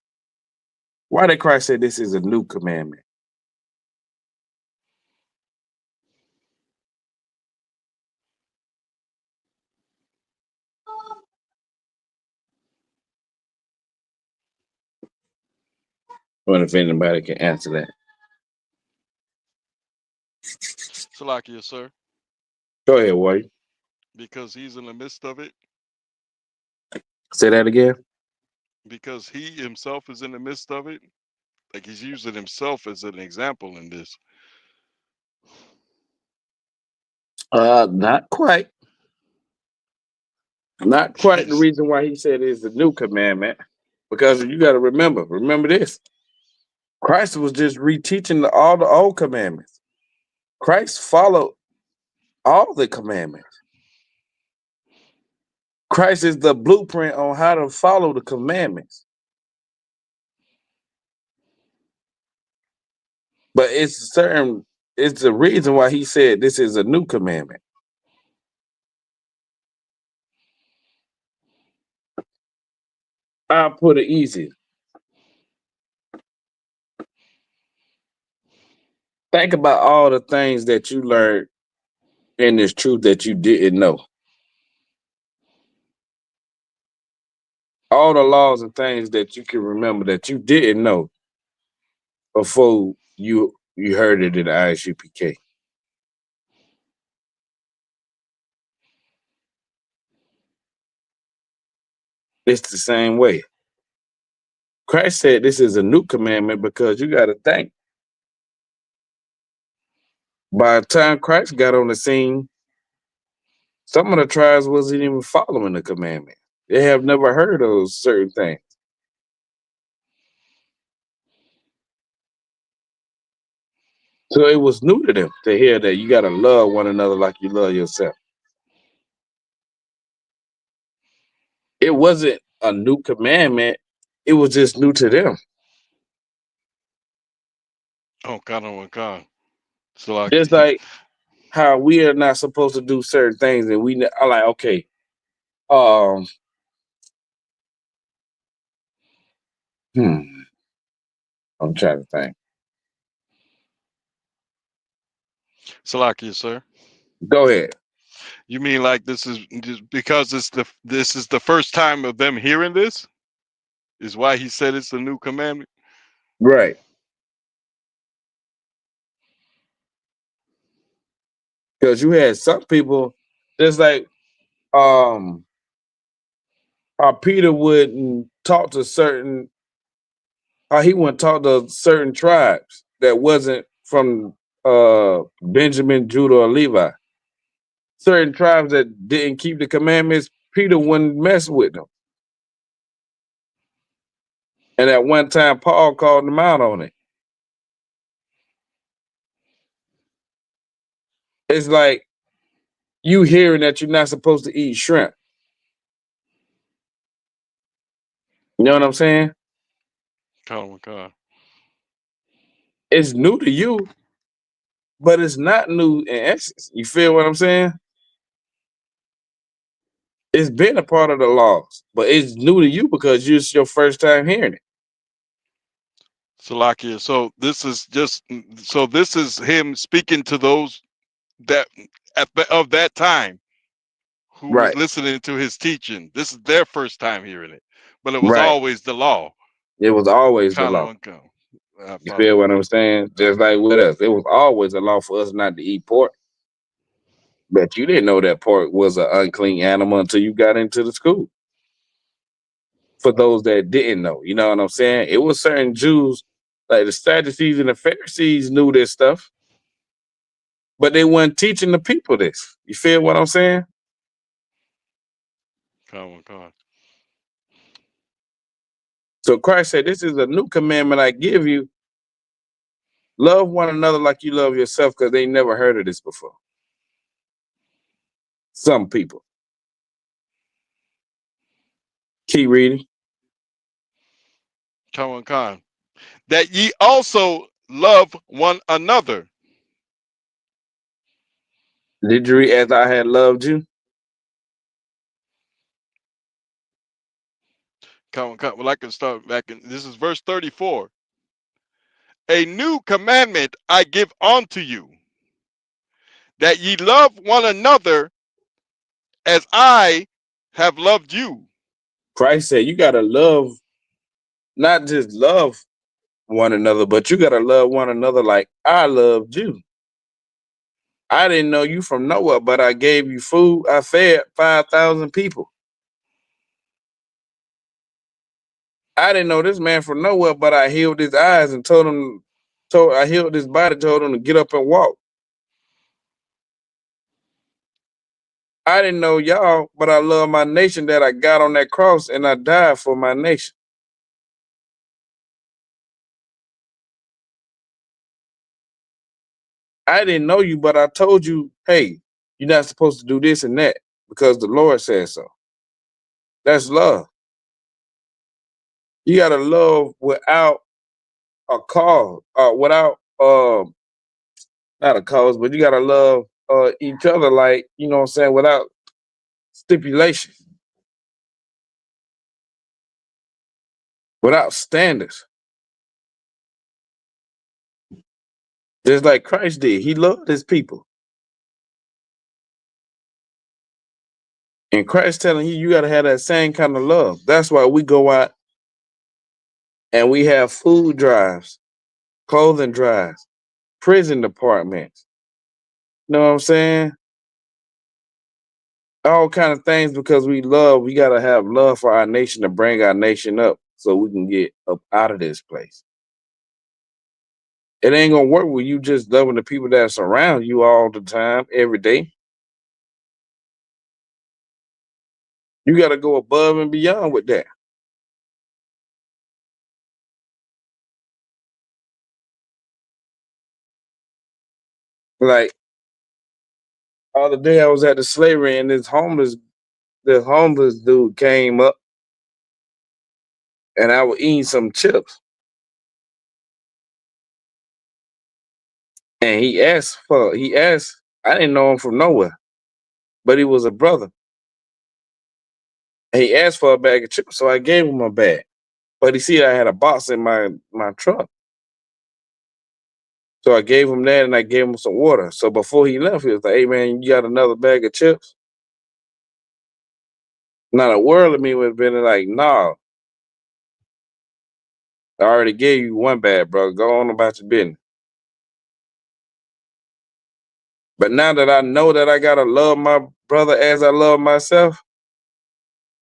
Why did Christ say this is a new commandment? I wonder if anybody can answer that. Salakia, sir. Go ahead, Wade. Because he's in the midst of it. Say that again. Because he himself is in the midst of it. Like he's using himself as an example in this. Not quite. Not quite the reason why he said it's a new commandment. Because you got to remember this. Christ was just reteaching all the old commandments. Christ followed all the commandments. Christ is the blueprint on how to follow the commandments. But it's the reason why he said this is a new commandment. I'll put it easy. Think about all the things that you learned in this truth that you didn't know. All the laws and things that you can remember that you didn't know before you heard it in the ISUPK. It's the same way. Christ said this is a new commandment because you got to think. By the time Christ got on the scene, some of the tribes wasn't even following the commandment. They have never heard of certain things. So it was new to them to hear that you got to love one another like you love yourself. It wasn't a new commandment. It was just new to them. Oh, God. So Just like how we are not supposed to do certain things, and we are like, okay, I'm trying to think. Salakia, sir. Go ahead. You mean like this is just because this is the first time of them hearing this? Is why he said it's a new commandment? Right. Because you had some people just like how Peter wouldn't talk to he wouldn't talk to certain tribes that wasn't from Benjamin, Judah, or Levi. Certain tribes that didn't keep the commandments, Peter wouldn't mess with them. And at one time, Paul called them out on it. It's like you hearing that you're not supposed to eat shrimp. You know what I'm saying? Oh my God. It's new to you, but it's not new in essence. You feel what I'm saying? It's been a part of the laws, but it's new to you because it's your first time hearing it. Salakia. So this is him speaking to those that of that time who was Right, listening to his teaching. This is their first time hearing it, but it was right. always the law. It was always the law. You feel what I'm saying? Just like with us, it was always a law for us not to eat pork. But you didn't know that pork was an unclean animal until you got into the school. For those that didn't know, you know what I'm saying? It was certain Jews, like the Sadducees and the Pharisees, knew this stuff, but they weren't teaching the people this. You feel what I'm saying? Oh my God. So Christ said, "This is a new commandment I give you: love one another like you love yourself," because they never heard of this before. Some people. Keep reading. Chaanak. That ye also love one another. Did you read as I had loved you? Well, I can start back in. This is verse 34. A new commandment I give unto you, that ye love one another as I have loved you. Christ said, you gotta love, not just love one another, but you gotta love one another like I loved you. I didn't know you from nowhere, but I gave you food. I fed 5,000 people. I didn't know this man from nowhere, but I healed his eyes and I healed his body, told him to get up and walk. I didn't know y'all, but I love my nation that I got on that cross and I died for my nation. I didn't know you, but I told you, hey, you're not supposed to do this and that because the Lord said so. That's love. You gotta love without a cause, without not a cause, but you gotta love each other like, you know what I'm saying, without stipulation, without standards. Just like Christ did. He loved his people. And Christ telling you gotta have that same kind of love. That's why we go out and we have food drives, clothing drives, prison departments. You know what I'm saying? All kind of things because we gotta have love for our nation to bring our nation up so we can get up out of this place. It ain't gonna work with you just loving the people that surround you all the time, every day. You gotta go above and beyond with that. Like the other day I was at the slavery and this homeless dude came up and I was eating some chips. And I didn't know him from nowhere, but he was a brother. And he asked for a bag of chips, so I gave him a bag. But he see I had a box in my truck. So I gave him that and I gave him some water. So before he left, he was like, "Hey man, you got another bag of chips?" Not a word of me would have been like, "Nah, I already gave you one bag, bro. Go on about your business." But now that I know that I gotta love my brother as I love myself,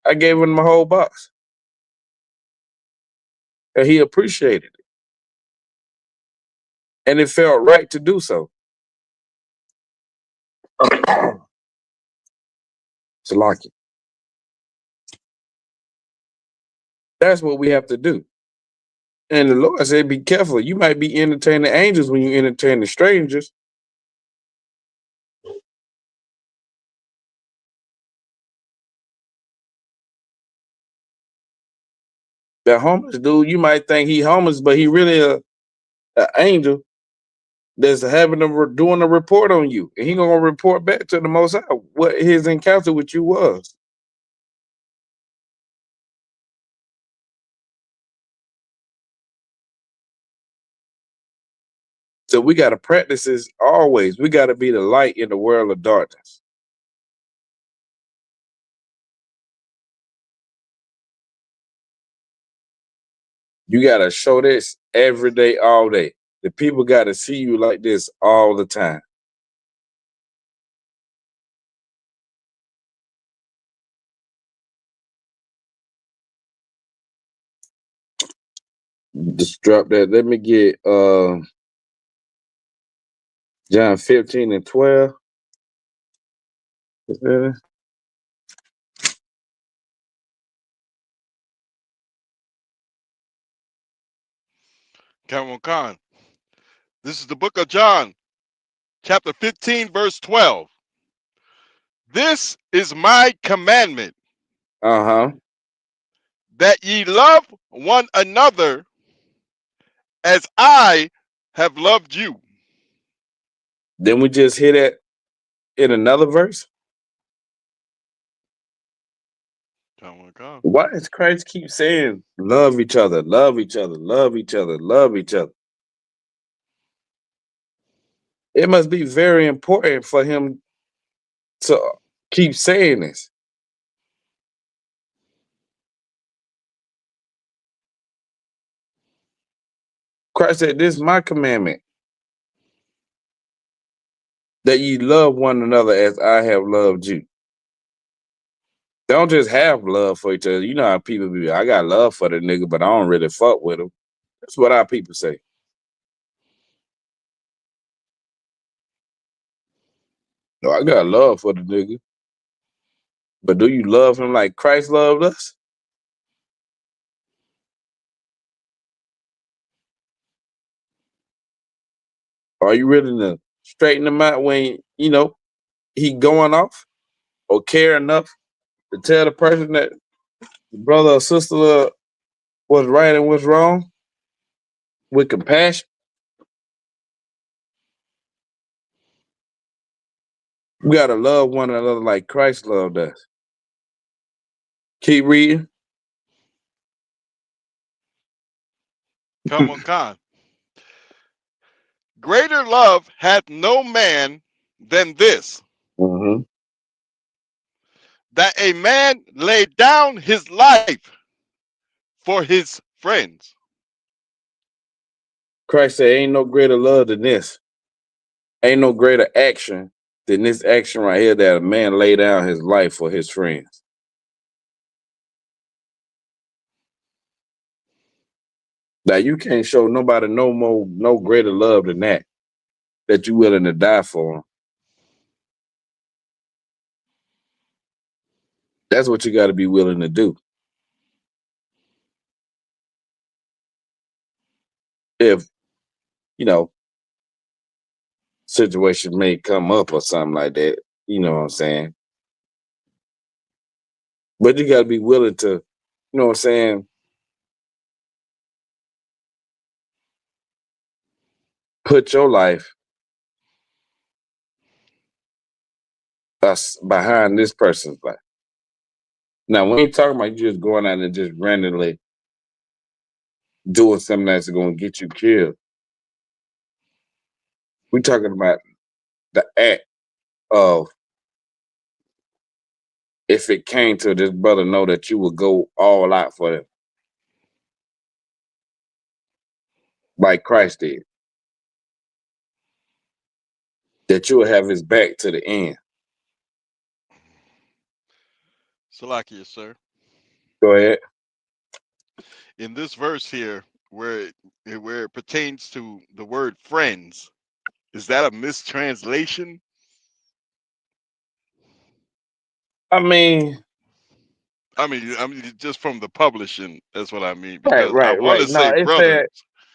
I gave him my whole box. And he appreciated it. And it felt right to do so. Salaki. That's what we have to do. And the Lord said, be careful. You might be entertaining angels when you entertain the strangers. That homeless dude, you might think he homeless, but he really an angel that's having doing a report on you. And he gonna report back to the Most High what his encounter with you was. So we got to practice this always. We got to be the light in the world of darkness. You got to show this every day, all day. The people got to see you like this all the time. Just drop that. Let me get John 15 and 12. Cameron Khan. This is the book of John, chapter 15, verse 12. This is my commandment, that ye love one another as I have loved you. Then we just hear that in another verse. Why does Christ keep saying, love each other, love each other, love each other, love each other? It must be very important for him to keep saying this. Christ said, this is my commandment, that ye love one another as I have loved you. Don't just have love for each other. You know how people be, I got love for the nigga, but I don't really fuck with him. That's what our people say. No, I got love for the nigga. But do you love him like Christ loved us? Are you willing to straighten him out when, you know, he going off? Or care enough to tell the person that the brother or sister was right and was wrong? With compassion? We got to love one another like Christ loved us. Keep reading. Come on, Khan. Greater love hath no man than this, that a man lay down his life for his friends. Christ said, ain't no greater love than this. Ain't no greater action than this action right here, that a man lay down his life for his friends. Now you can't show nobody no greater love than that you willing to die for them. That's what you got to be willing to do. If, you know, situation may come up or something like that, you know what I'm saying? But you got to be willing to, you know what I'm saying, put your life behind this person's life. Now, we ain't talking about you just going out and just randomly doing something that's going to get you killed. We're talking about the act of, if it came to this brother, know that you would go all out for him. Like Christ did. That you will have his back to the end. Salakia, sir. Go ahead. In this verse here, where it pertains to the word friends, is that a mistranslation? I mean, I mean, just from the publishing, that's what I mean. right, Because I right, want right. to No, say it brothers. said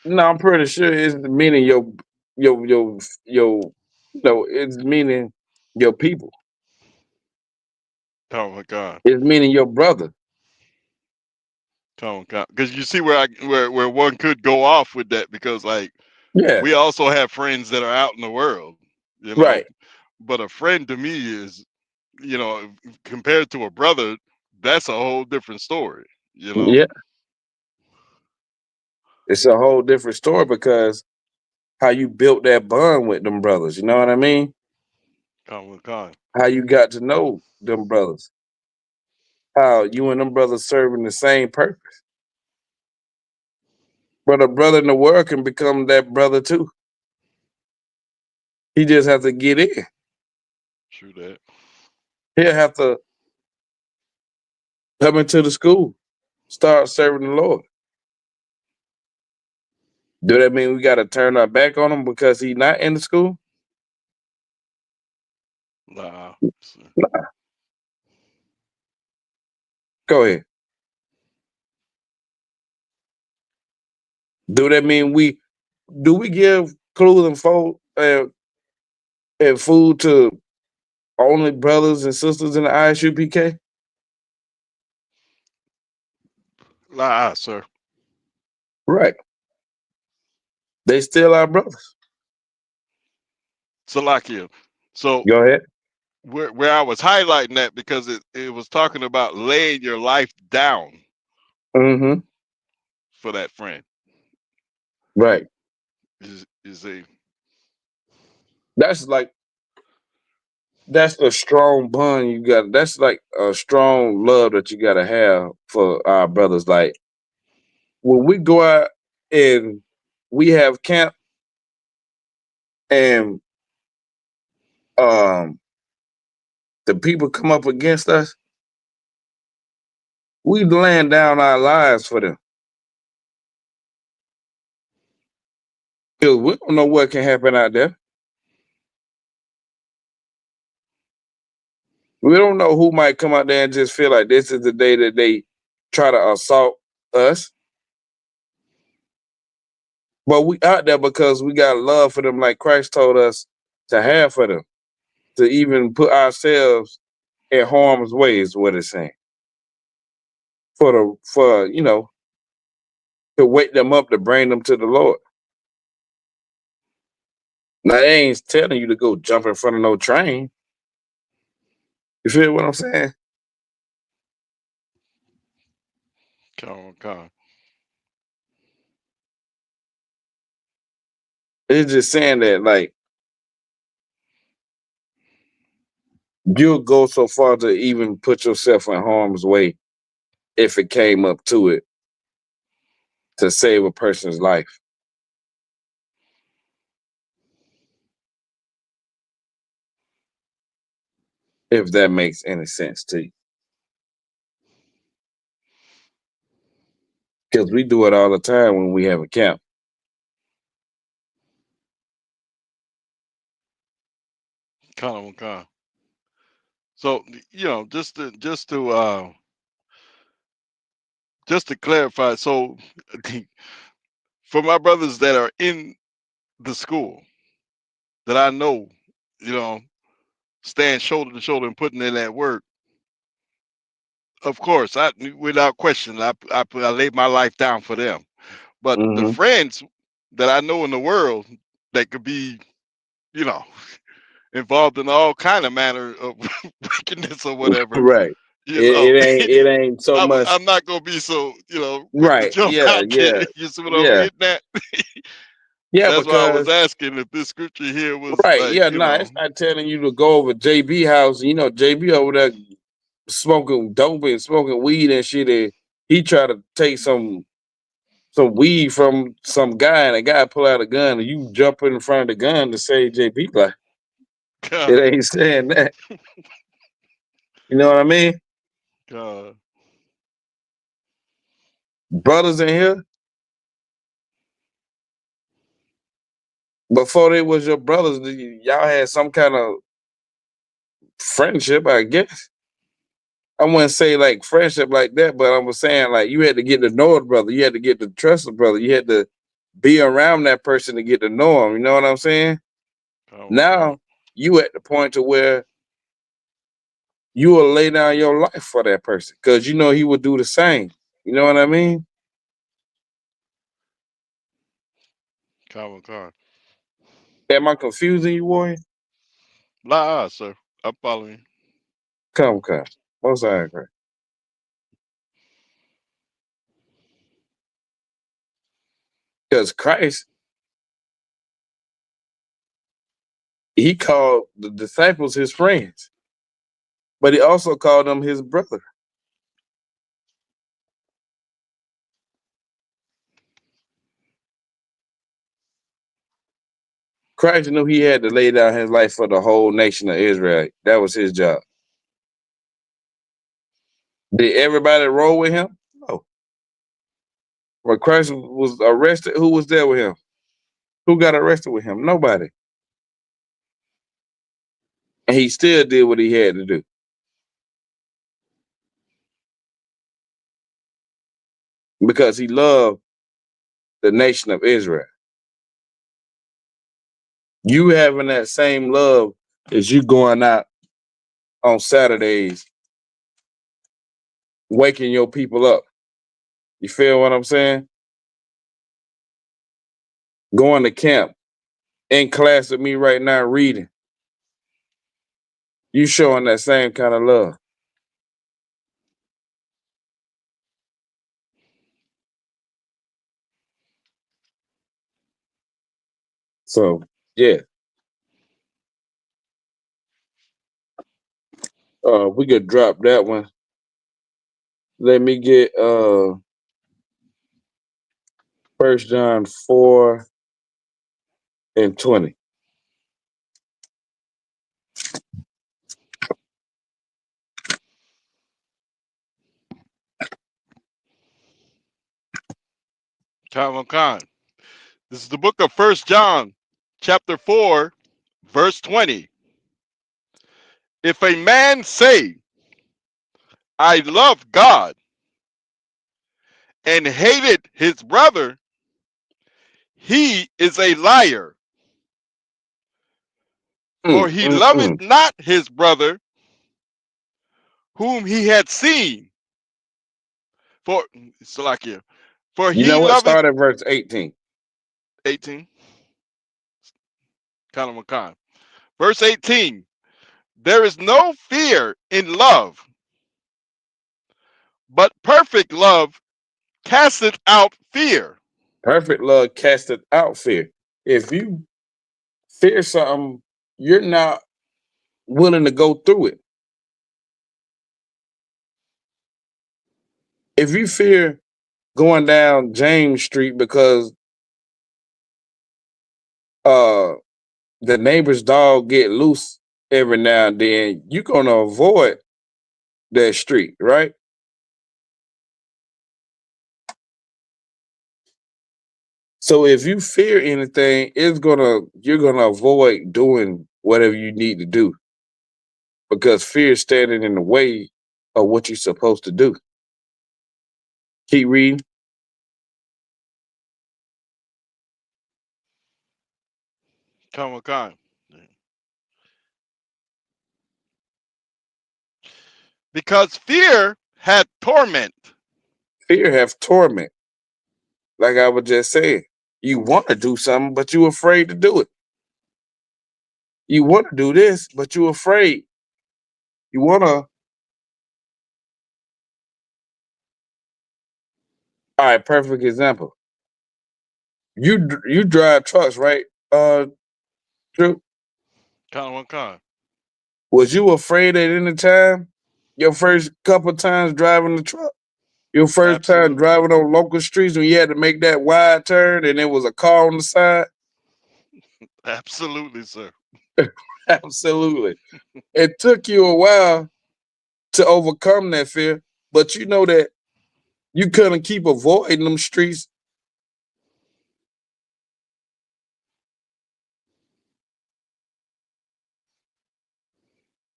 no. I'm pretty sure it's meaning your. No, it's meaning your people. Oh my God. It's meaning your brother. Oh my God. Because you see where one could go off with that, because like Yeah, we also have friends that are out in the world, you know. right. But a friend to me is, compared to a brother, that's a whole different story, you know. Yeah, it's a whole different story because how you built that bond with them brothers. You know what I mean? Oh my God. How you got to know them brothers. How you and them brothers serving the same purpose. But a brother in the world can become that brother too. He just have to get in. True that. He'll have to come into the school, start serving the Lord. Do that mean we got to turn our back on him because he's not in the school? Nah. Go ahead. Do that mean we give clothes and food and food to only brothers and sisters in the ISUPK? Nah, sir. Right. They still our brothers. Salakia. So Go ahead. where I was highlighting that, because it was talking about laying your life down Mm-hmm. for that friend. Right. Is a That's like that's a strong bond you got. That's like a strong love that you gotta have for our brothers. Like when we go out and we have camp and um the people come up against us, we laying down our lives for them. Because we don't know what can happen out there. We don't know who might come out there and just feel like this is the day that they try to assault us. But we out there because we got love for them, like Christ told us to have for them, to even put ourselves in harm's way is what it's saying. For to wake them up to bring them to the Lord. Now they ain't telling you to go jump in front of no train. You feel what I'm saying? con. It's just saying that like you'll go so far to even put yourself in harm's way if it came up to it to save a person's life. If that makes any sense to you. Because we do it all the time when we have a camp. Con. So just to clarify, so for my brothers that are in the school that I know, you know, stand shoulder to shoulder and putting in that work, of course, without question, I laid my life down for them. But the Mm-hmm. friends that I know in the world that could be, you know, involved in all kind of manner of wickedness or whatever, Right. you know, It ain't so much. I'm not gonna be so, quick to Right. jump Yeah. out there. Yeah. You see what I'm Yeah. getting at? Yeah. That's why I was Because asking if this scripture here was right. like, Yeah. No, it's not telling you to go over JB house. You know, JB over there smoking dope and smoking weed and shit. And he tried to take some weed from some guy, and a guy pull out a gun, and you jump in front of the gun to save JB. Like it God, ain't saying that. You know what I mean? God, Brothers in here, Before they was your brothers, y'all had some kind of friendship, I guess. I wouldn't say like friendship like that, but I was saying like you had to get to know a brother. You had to get to trust a brother. You had to be around that person to get to know him. You know what I'm saying? Now you at the point to where you will lay down your life for that person because you know he would do the same. You know what I mean? Come on. Am I confusing you, Warrior? La, sir. I'm following. Come. Most I agree. Because Christ, he called the disciples his friends, but he also called them his brother. Christ knew he had to lay down his life for the whole nation of Israel. That was his job. Did everybody roll with him? No. When Christ was arrested, who was there with him? Who got arrested with him? Nobody. And he still did what he had to do. Because he loved the nation of Israel. You having that same love as you going out on Saturdays, waking your people up. You feel what I'm saying? Going to camp, in class with me right now, reading. You showing that same kind of love. So, yeah. We could drop that one. Let me get 1 John 4:20. Come on. This is the book of 1 John, chapter 4, verse 20. If a man say, I love God, and hated his brother, he is a liar. For he loveth not his brother whom he had seen. For Salakia. For You know he what? loveth Start at verse 18. 18. Khan. Verse 18. There is no fear in love, but perfect love casteth out fear. Perfect love casteth out fear. If you fear something, you're not willing to go through it. If you fear going down James Street because the neighbor's dog get loose every now and then, you're gonna avoid that street, right? So if you fear anything, you're gonna avoid doing whatever you need to do because fear is standing in the way of what you're supposed to do. Keep reading. Khan. Because fear had torment. Fear have torment. Like I was just saying, you want to do something, but you're afraid to do it. You want to do this, but you're afraid. You want to. All right, perfect example. You drive trucks, right? Drew? Khan. Was you afraid at any time? Your first couple times driving the truck? Your first time Absolutely. driving on local streets when you had to make that wide turn and there was a car on the side? Absolutely, sir. Absolutely. It took you a while to overcome that fear, but you know that you couldn't keep avoiding them streets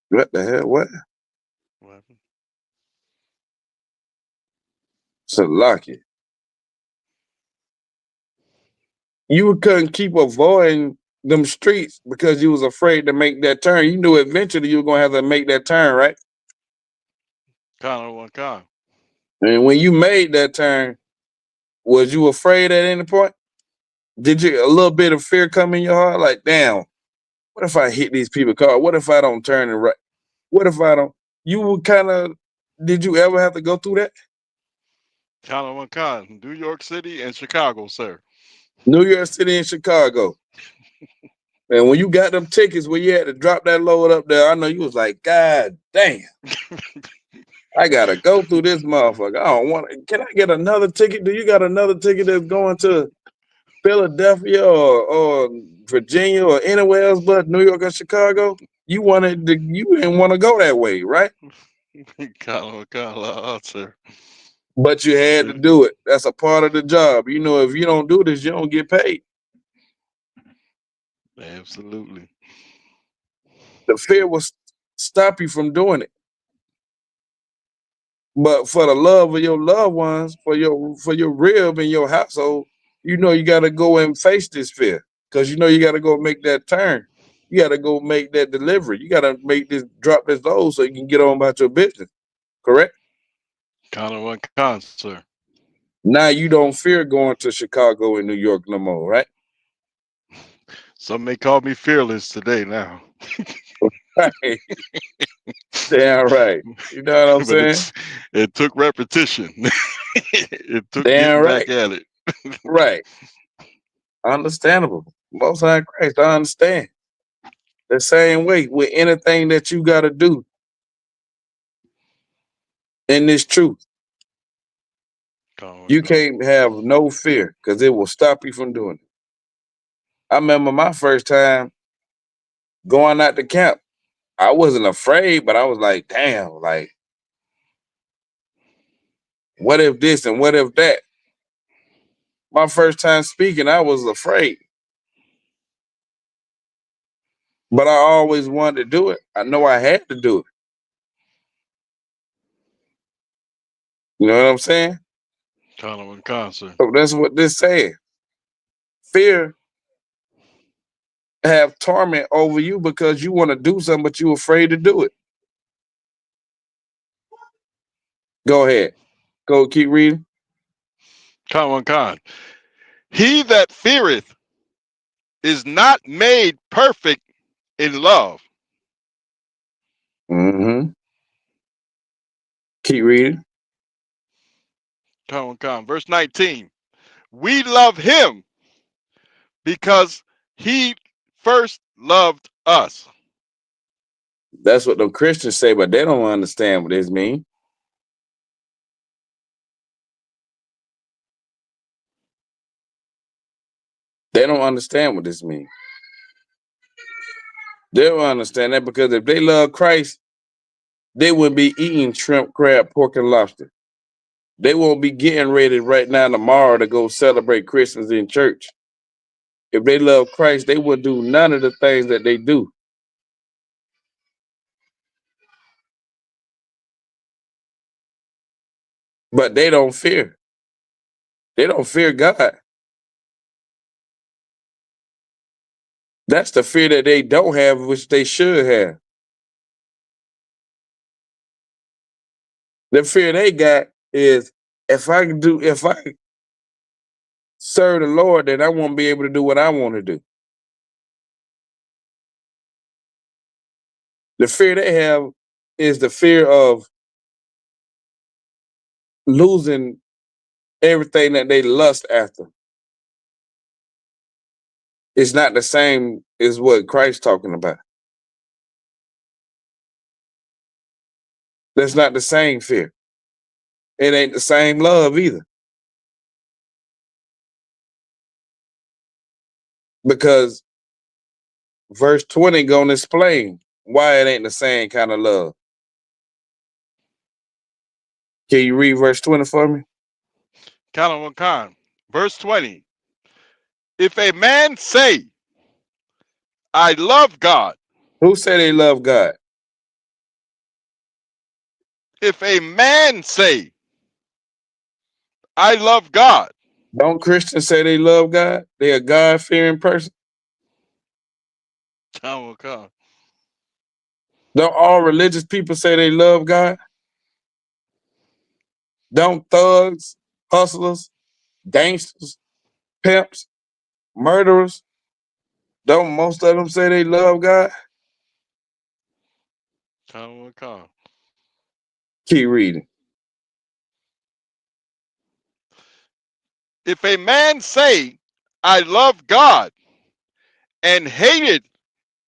What the hell? What? What happened? Salaki. You couldn't keep avoiding them streets because you was afraid to make that turn. You knew eventually you were gonna have to make that turn, right? Kind of one kind. And when you made that turn, was you afraid at any point? Did you a little bit of fear come in your heart? Like, damn, what if I hit these people car? What if I don't turn it right? What if I don't? You were kind of. Did you ever have to go through that? Kind of one kind. New York City and Chicago, sir. New York City and Chicago. And when you got them tickets where you had to drop that load up there, I know you was like, God damn. I gotta go through this motherfucker. I don't want to. Can I get another ticket? Do you got another ticket that's going to Philadelphia or Virginia or anywhere else but New York or Chicago? You didn't want to go that way, right? Kind of, sir. But you had to do it. That's a part of the job. You know, if you don't do this, you don't get paid. Absolutely. The fear will stop you from doing it. But for the love of your loved ones, for your rib and your household, you know you got to go and face this fear because you know you got to go make that turn. You got to go make that delivery. You got to drop this load so you can get on about your business. Correct? Kind of one kind, sir. Now you don't fear going to Chicago and New York no more, right? Some may call me fearless today now. Right. Damn right. You know what I'm But saying? it took repetition. It took Damn getting right. back at it. Right. Understandable. Most High Christ, I understand. The same way with anything that you got to do in this truth. You can't have no fear because it will stop you from doing it. I remember my first time going out to camp. I wasn't afraid, but I was like, damn, like, what if this and what if that? My first time speaking, I was afraid. But I always wanted to do it. I know I had to do it. You know what I'm saying? Kind of one kind, sir. So that's what this says. Fear have torment over you because you want to do something, but you're afraid to do it. Go ahead. Go keep reading. Kind of one kind. He that feareth is not made perfect in love. Mm-hmm. Keep reading. Kind of one kind. Verse 19. We love him because he first loved us. That's what the Christians say, but they don't understand what this means. They don't understand what this means. They don't understand that because if they love Christ, they wouldn't be eating shrimp, crab, pork, and lobster. They won't be getting ready right now tomorrow to go celebrate Christmas in church. If they love Christ, they would do none of the things that they do. But they don't fear. They don't fear God. That's the fear that they don't have, which they should have. The fear they got is if I serve the Lord, then I won't be able to do what I want to do. The fear they have is the fear of losing everything that they lust after. It's not the same as what Christ's talking about. That's not the same fear. It ain't the same love either. Because verse 20 gonna explain why it ain't the same kind of love. Can you read verse 20 for me? Kind of one kind. Verse 20. If a man say, I love God. Who say they love God? If a man say, I love God. Don't Christians say they love God? They a God-fearing person. Chaanak. Don't all religious people say they love God? Don't thugs, hustlers, gangsters, pimps, murderers, don't most of them say they love God? Chaanak. Keep reading. If a man say, I love God, and hated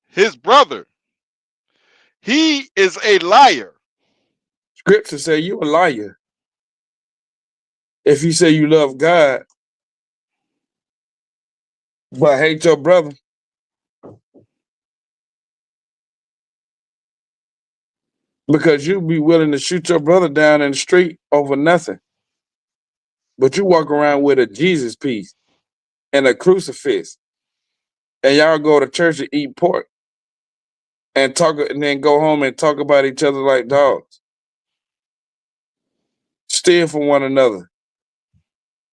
his brother, he is a liar. Scripture say you a liar. If you say you love God, but hate your brother, because you be willing to shoot your brother down in the street over nothing. But you walk around with a Jesus piece and a crucifix, and y'all go to church and eat pork and talk, and then go home and talk about each other like dogs. Steal from one another,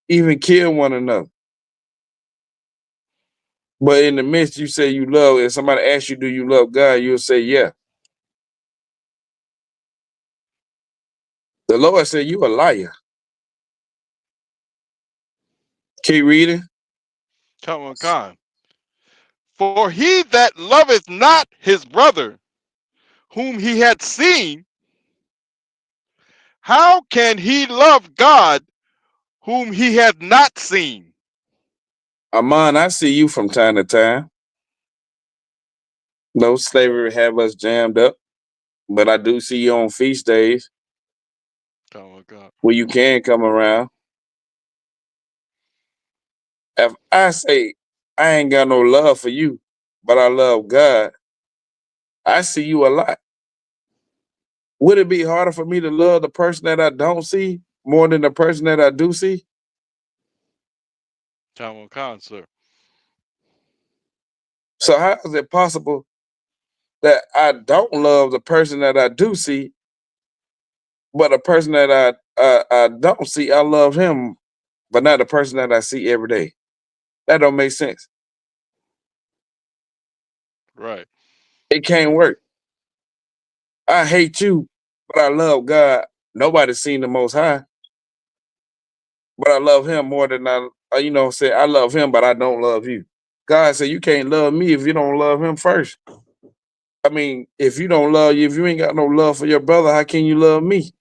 even kill one another. But in the midst, you say you love. If somebody asks you, do you love God? You'll say, yeah. The Lord said, you a liar. Keep reading. Chaanak. For he that loveth not his brother, whom he had seen, how can he love God, whom he had not seen? Amon, I see you from time to time. No slavery have us jammed up, but I do see you on feast days Chaanak. where you can come around. If I say I ain't got no love for you, but I love God, I see you a lot. Would it be harder for me to love the person that I don't see more than the person that I do see? Chaanak, sir. So how is it possible that I don't love the person that I do see, but the person that I don't see, I love him, but not the person that I see every day? That don't make sense. Right. It can't work. I hate you, but I love God. Nobody's seen the Most High, but I love him more than say I love him, but I don't love you. God said you can't love me if you don't love him first. I mean, if you don't love you, if you ain't got no love for your brother, how can you love me?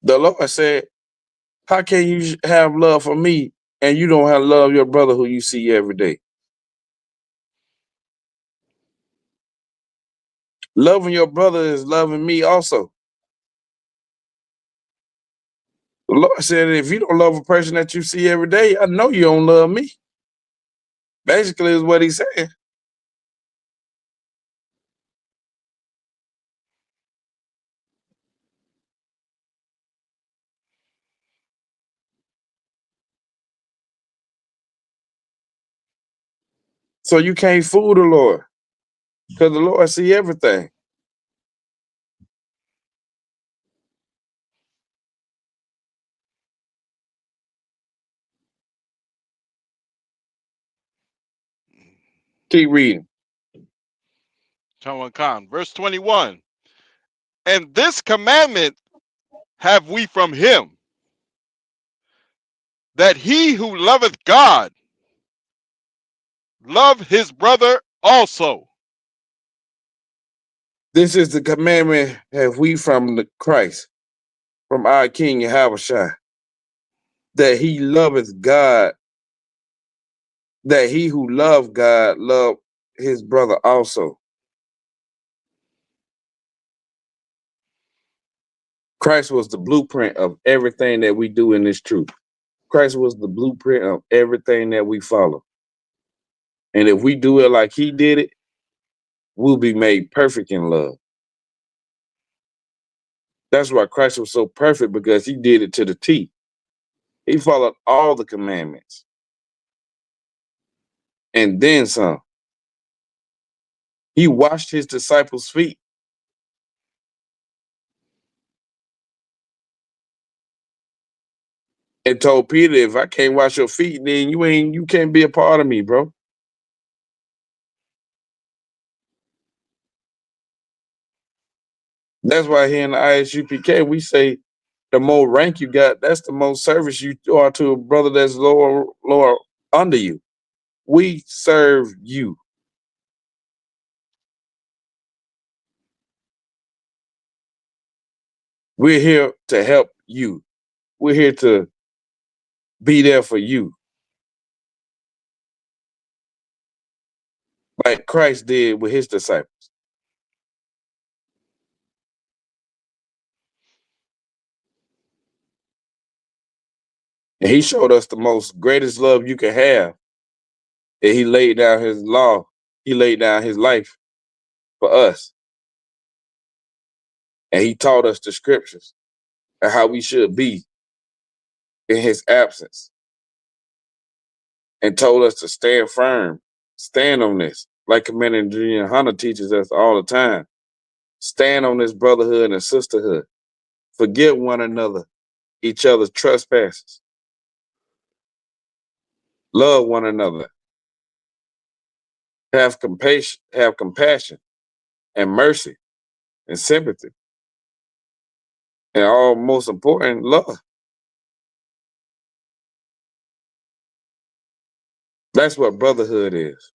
The Lord said, how can you have love for me and you don't have love your brother who you see every day? Loving your brother is loving me also. The Lord said, if you don't love a person that you see every day, I know you don't love me. Basically, is what he said. So you can't fool the Lord because the Lord see everything. Keep reading. Chaanak. Verse 21. And this commandment have we from him, that he who loveth God love his brother also. This is the commandment have we from the Christ, from our King Yahushua, that he loveth God, that he who love God love his brother also. Christ was the blueprint of everything that we do in this truth. Christ was the blueprint of everything that we follow. And if we do it like he did it, we'll be made perfect in love. That's why Christ was so perfect, because he did it to the T. He followed all the commandments and then some. He washed his disciples' feet. And told Peter, if I can't wash your feet, then you can't be a part of me, bro. That's why here in the ISUPK, we say the more rank you got, that's the most service you are to a brother that's lower under you. We serve you. We're here to help you. We're here to be there for you. Like Christ did with his disciples. And he showed us the most greatest love you can have. And he laid down his law. He laid down his life for us. And he taught us the scriptures and how we should be in his absence. And told us to stand firm, stand on this. Like Commander Junior Hunter teaches us all the time. Stand on this brotherhood and sisterhood. Forgive one another, each other's trespasses. Love one another. Have compassion and mercy and sympathy. And all most important, love. That's what brotherhood is.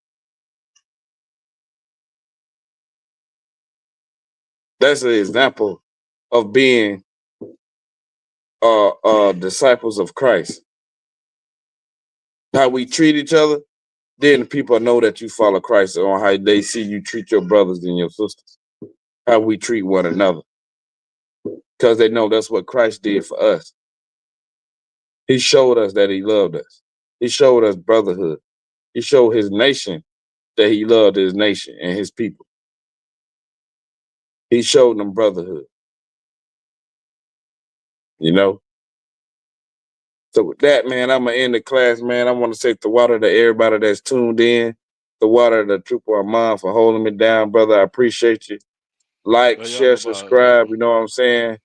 That's an example of being disciples of Christ. How we treat each other, then people know that you follow Christ on how they see you treat your brothers and your sisters. How we treat one another. Because they know that's what Christ did for us. He showed us that he loved us. He showed us brotherhood. He showed his nation that he loved his nation and his people. He showed them brotherhood. You know? So with that, man, I'm going to end the class, man. I want to say the water to everybody that's tuned in. The water to Trooper Armand for holding me down, brother. I appreciate you. Like, share, subscribe, you know what I'm saying?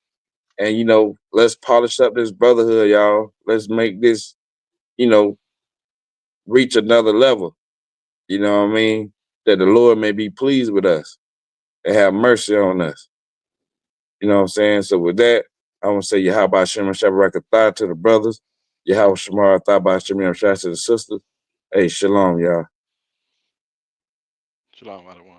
And, you know, let's polish up this brotherhood, y'all. Let's make this, you know, reach another level. You know what I mean? That the Lord may be pleased with us and have mercy on us. You know what I'm saying? So with that, I want to say Yahweh Shem Shabbarakatah to the brothers. Yahweh Shemar Thabah Shem Shah to the sisters. Hey, shalom, y'all. Shalom, everyone.